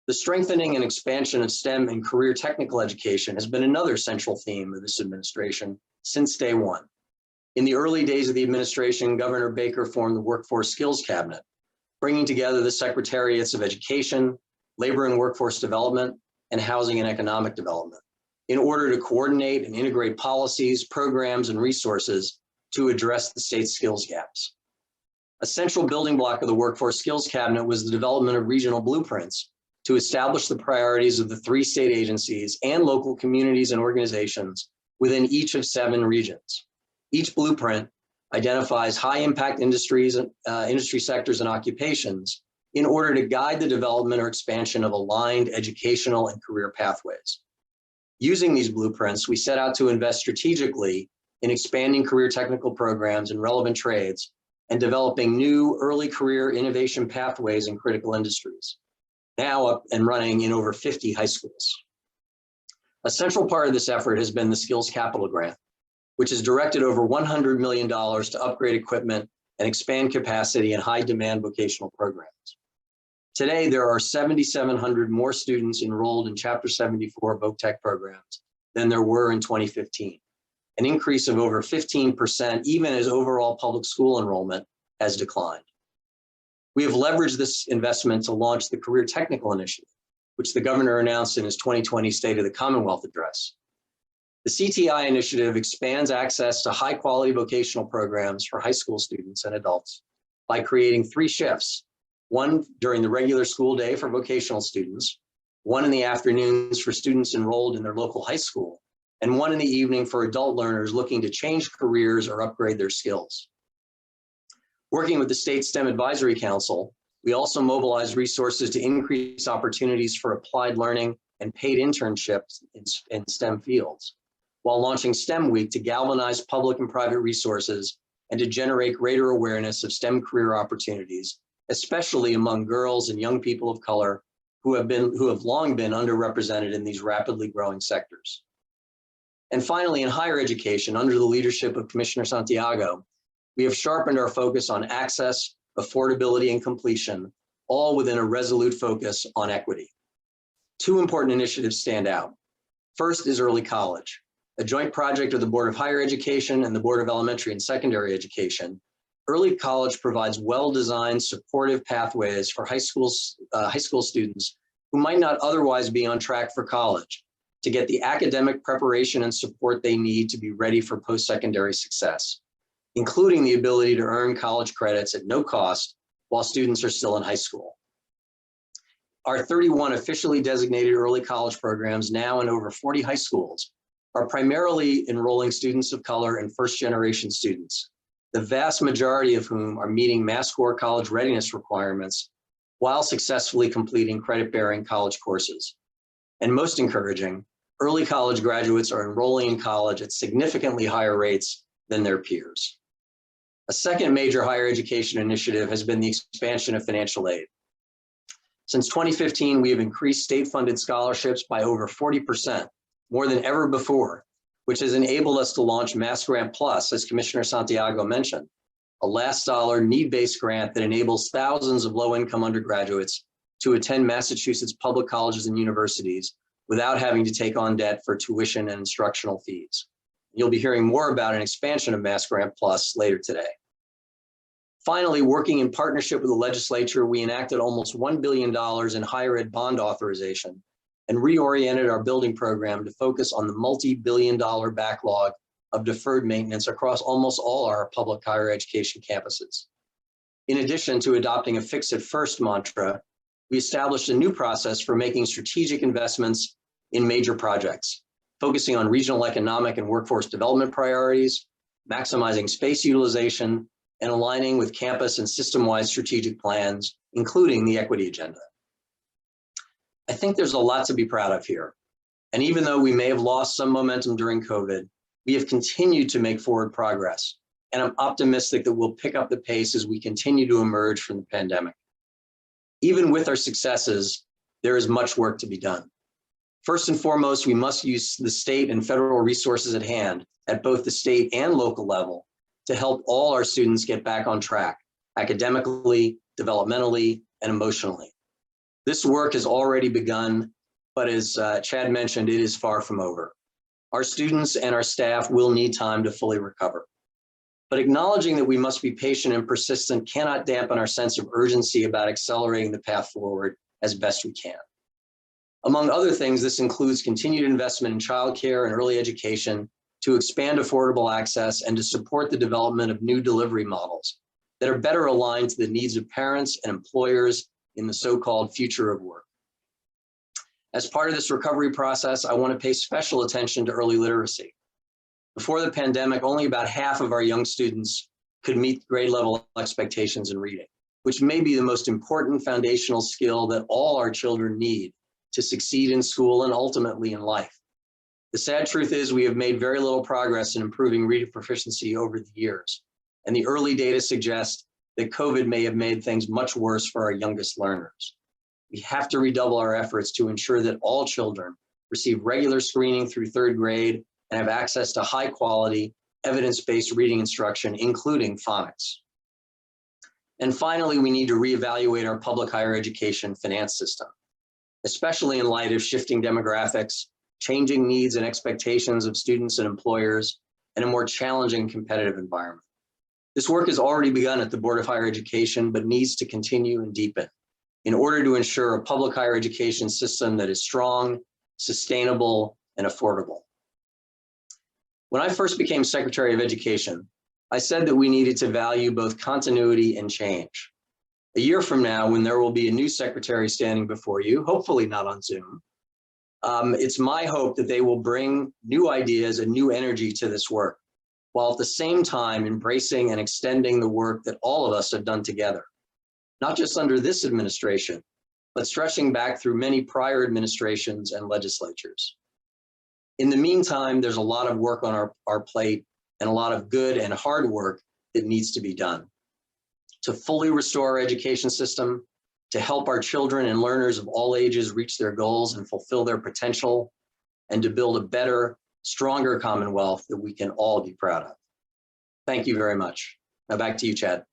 The strengthening and expansion of STEM and career technical education has been another central theme of this administration since day one. In the early days of the administration, Governor Baker formed the Workforce Skills Cabinet, bringing together the Secretariats of Education, Labor and Workforce Development, and Housing and Economic Development, in order to coordinate and integrate policies, programs, and resources to address the state's skills gaps. A central building block of the Workforce Skills Cabinet was the development of regional blueprints to establish the priorities of the 3 state agencies and local communities and organizations within each of 7 regions. Each blueprint identifies high impact industries, industry sectors and occupations in order to guide the development or expansion of aligned educational and career pathways. Using these blueprints, we set out to invest strategically in expanding career technical programs in relevant trades and developing new early career innovation pathways in critical industries. now up and running in over 50 high schools. A central part of this effort has been the Skills Capital Grant, which has directed over $100 million to upgrade equipment and expand capacity in high demand vocational programs. Today, there are 7,700 more students enrolled in Chapter 74 Voc Tech programs than there were in 2015, an increase of over 15%, even as overall public school enrollment has declined. We have leveraged this investment to launch the Career Technical Initiative, which the governor announced in his 2020 State of the Commonwealth address. The CTI initiative expands access to high quality vocational programs for high school students and adults by creating 3 shifts, one during the regular school day for vocational students, one in the afternoons for students enrolled in their local high school, and one in the evening for adult learners looking to change careers or upgrade their skills. Working with the State STEM Advisory Council, we also mobilize resources to increase opportunities for applied learning and paid internships in STEM fields, while launching STEM Week to galvanize public and private resources and to generate greater awareness of STEM career opportunities, especially among girls and young people of color who have long been underrepresented in these rapidly growing sectors. And finally, in higher education, under the leadership of Commissioner Santiago, we have sharpened our focus on access, affordability, and completion, all within a resolute focus on equity. 2 important initiatives stand out. First is early college, a joint project of the Board of Higher Education and the Board of Elementary and Secondary Education. Early college provides well-designed, supportive pathways for high school students who might not otherwise be on track for college to get the academic preparation and support they need to be ready for post-secondary success, including the ability to earn college credits at no cost while students are still in high school. Our 31 officially designated early college programs, now in over 40 high schools, are primarily enrolling students of color and first-generation students, the vast majority of whom are meeting mass score college readiness requirements while successfully completing credit-bearing college courses. And most encouraging, early college graduates are enrolling in college at significantly higher rates than their peers. A second major higher education initiative has been the expansion of financial aid. Since 2015, we have increased state-funded scholarships by over 40%, more than ever before, which has enabled us to launch Mass Grant Plus, as Commissioner Santiago mentioned, a last dollar need-based grant that enables thousands of low-income undergraduates to attend Massachusetts public colleges and universities without having to take on debt for tuition and instructional fees. You'll be hearing more about an expansion of Mass Grant Plus later today. Finally, working in partnership with the legislature, we enacted almost $1 billion in higher ed bond authorization and reoriented our building program to focus on the multi-billion-dollar backlog of deferred maintenance across almost all our public higher education campuses. In addition to adopting a fix it first mantra, we established a new process for making strategic investments in major projects, focusing on regional economic and workforce development priorities, maximizing space utilization, and aligning with campus and system-wide strategic plans, including the equity agenda. I think there's a lot to be proud of here. And even though we may have lost some momentum during COVID, we have continued to make forward progress. And I'm optimistic that we'll pick up the pace as we continue to emerge from the pandemic. Even with our successes, there is much work to be done. First and foremost, we must use the state and federal resources at hand at both the state and local level to help all our students get back on track, academically, developmentally, and emotionally. This work has already begun, but as Chad mentioned, it is far from over. Our students and our staff will need time to fully recover. But acknowledging that we must be patient and persistent cannot dampen our sense of urgency about accelerating the path forward as best we can. Among other things, this includes continued investment in childcare and early education to expand affordable access and to support the development of new delivery models that are better aligned to the needs of parents and employers in the so-called future of work. As part of this recovery process, I want to pay special attention to early literacy. Before the pandemic, only about half of our young students could meet grade level expectations in reading, which may be the most important foundational skill that all our children need to succeed in school and ultimately in life. The sad truth is we have made very little progress in improving reading proficiency over the years, and the early data suggest that COVID may have made things much worse for our youngest learners. We have to redouble our efforts to ensure that all children receive regular screening through 3rd grade and have access to high quality, evidence-based reading instruction, including phonics. And finally, we need to reevaluate our public higher education finance system, especially in light of shifting demographics, changing needs and expectations of students and employers, and a more challenging competitive environment. This work has already begun at the Board of Higher Education, but needs to continue and deepen in order to ensure a public higher education system that is strong, sustainable, and affordable. When I first became Secretary of Education, I said that we needed to value both continuity and change. A year from now, when there will be a new secretary standing before you, hopefully not on Zoom, it's my hope that they will bring new ideas and new energy to this work, while at the same time embracing and extending the work that all of us have done together, not just under this administration, but stretching back through many prior administrations and legislatures. In the meantime, there's a lot of work on our plate and a lot of good and hard work that needs to be done to fully restore our education system, to help our children and learners of all ages reach their goals and fulfill their potential, and to build a better, stronger Commonwealth that we can all be proud of. Thank you very much. Now back to you, Chad.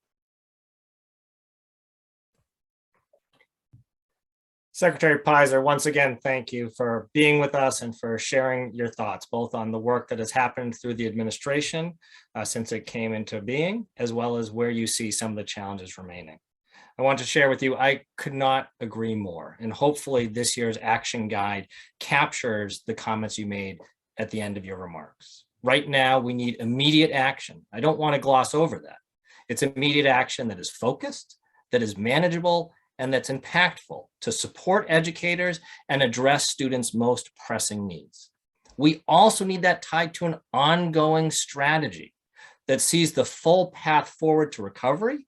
Secretary Pizer, once again, thank you for being with us and for sharing your thoughts, both on the work that has happened through the administration since it came into being, as well as where you see some of the challenges remaining. I want to share with you, I could not agree more. And hopefully this year's action guide captures the comments you made at the end of your remarks. Right now, we need immediate action. I don't want to gloss over that. It's immediate action that is focused, that is manageable, and that's impactful to support educators and address students' most pressing needs. We also need that tied to an ongoing strategy that sees the full path forward to recovery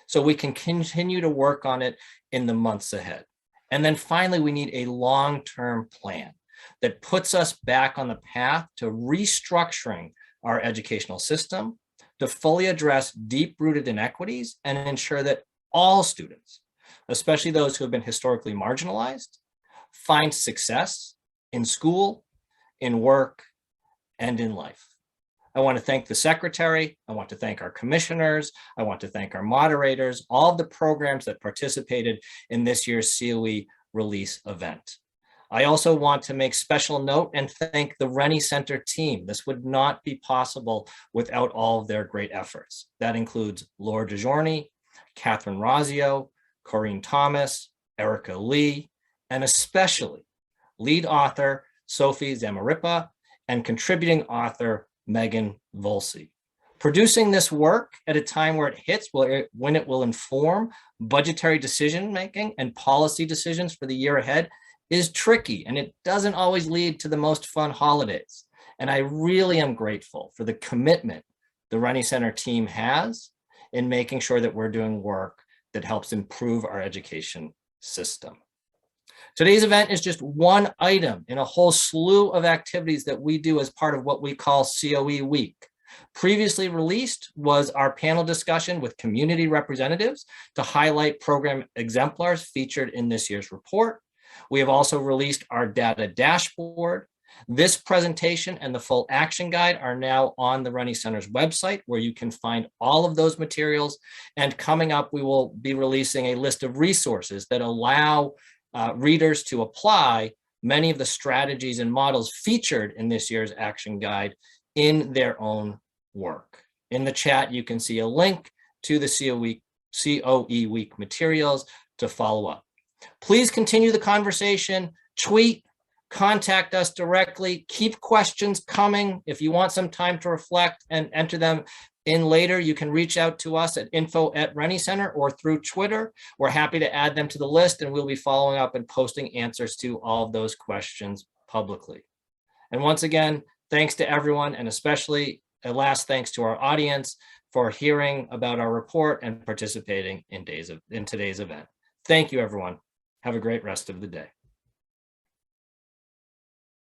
so we can continue to work on it in the months ahead. And then finally, we need a long-term plan that puts us back on the path to restructuring our educational system to fully address deep-rooted inequities and ensure that all students, especially those who have been historically marginalized, find success in school, in work, and in life. I want to thank the Secretary. I want to thank our commissioners. I want to thank our moderators, all of the programs that participated in this year's COE release event. I also want to make special note and thank the Rennie Center team. This would not be possible without all of their great efforts. That includes Laura DeJourney, Catherine Razio, Corrine Thomas, Erica Lee, and especially lead author Sophie Zamarripa and contributing author Megan Volsey. Producing this work at a time where it hits, when it will inform budgetary decision-making and policy decisions for the year ahead is tricky, and it doesn't always lead to the most fun holidays. And I really am grateful for the commitment the Rennie Center team has in making sure that we're doing work that helps improve our education system. Today's event is just one item in a whole slew of activities that we do as part of what we call COE Week. Previously released was our panel discussion with community representatives to highlight program exemplars featured in this year's report. We have also released our data dashboard. This presentation and the full action guide are now on the Rennie Center's website, where you can find all of those materials. And coming up, we will be releasing a list of resources that allow readers to apply many of the strategies and models featured in this year's action guide in their own work. In the chat, you can see a link to the COE Week materials to follow up. Please continue the conversation, tweet, contact us directly, keep questions coming. If you want some time to reflect and enter them in later, you can reach out to us at info@Rennie Center or through Twitter. We're happy to add them to the list, and we'll be following up and posting answers to all of those questions publicly. And once again, thanks to everyone, and especially a last thanks to our audience for hearing about our report and participating in today's event. Thank you, everyone. Have a great rest of the day.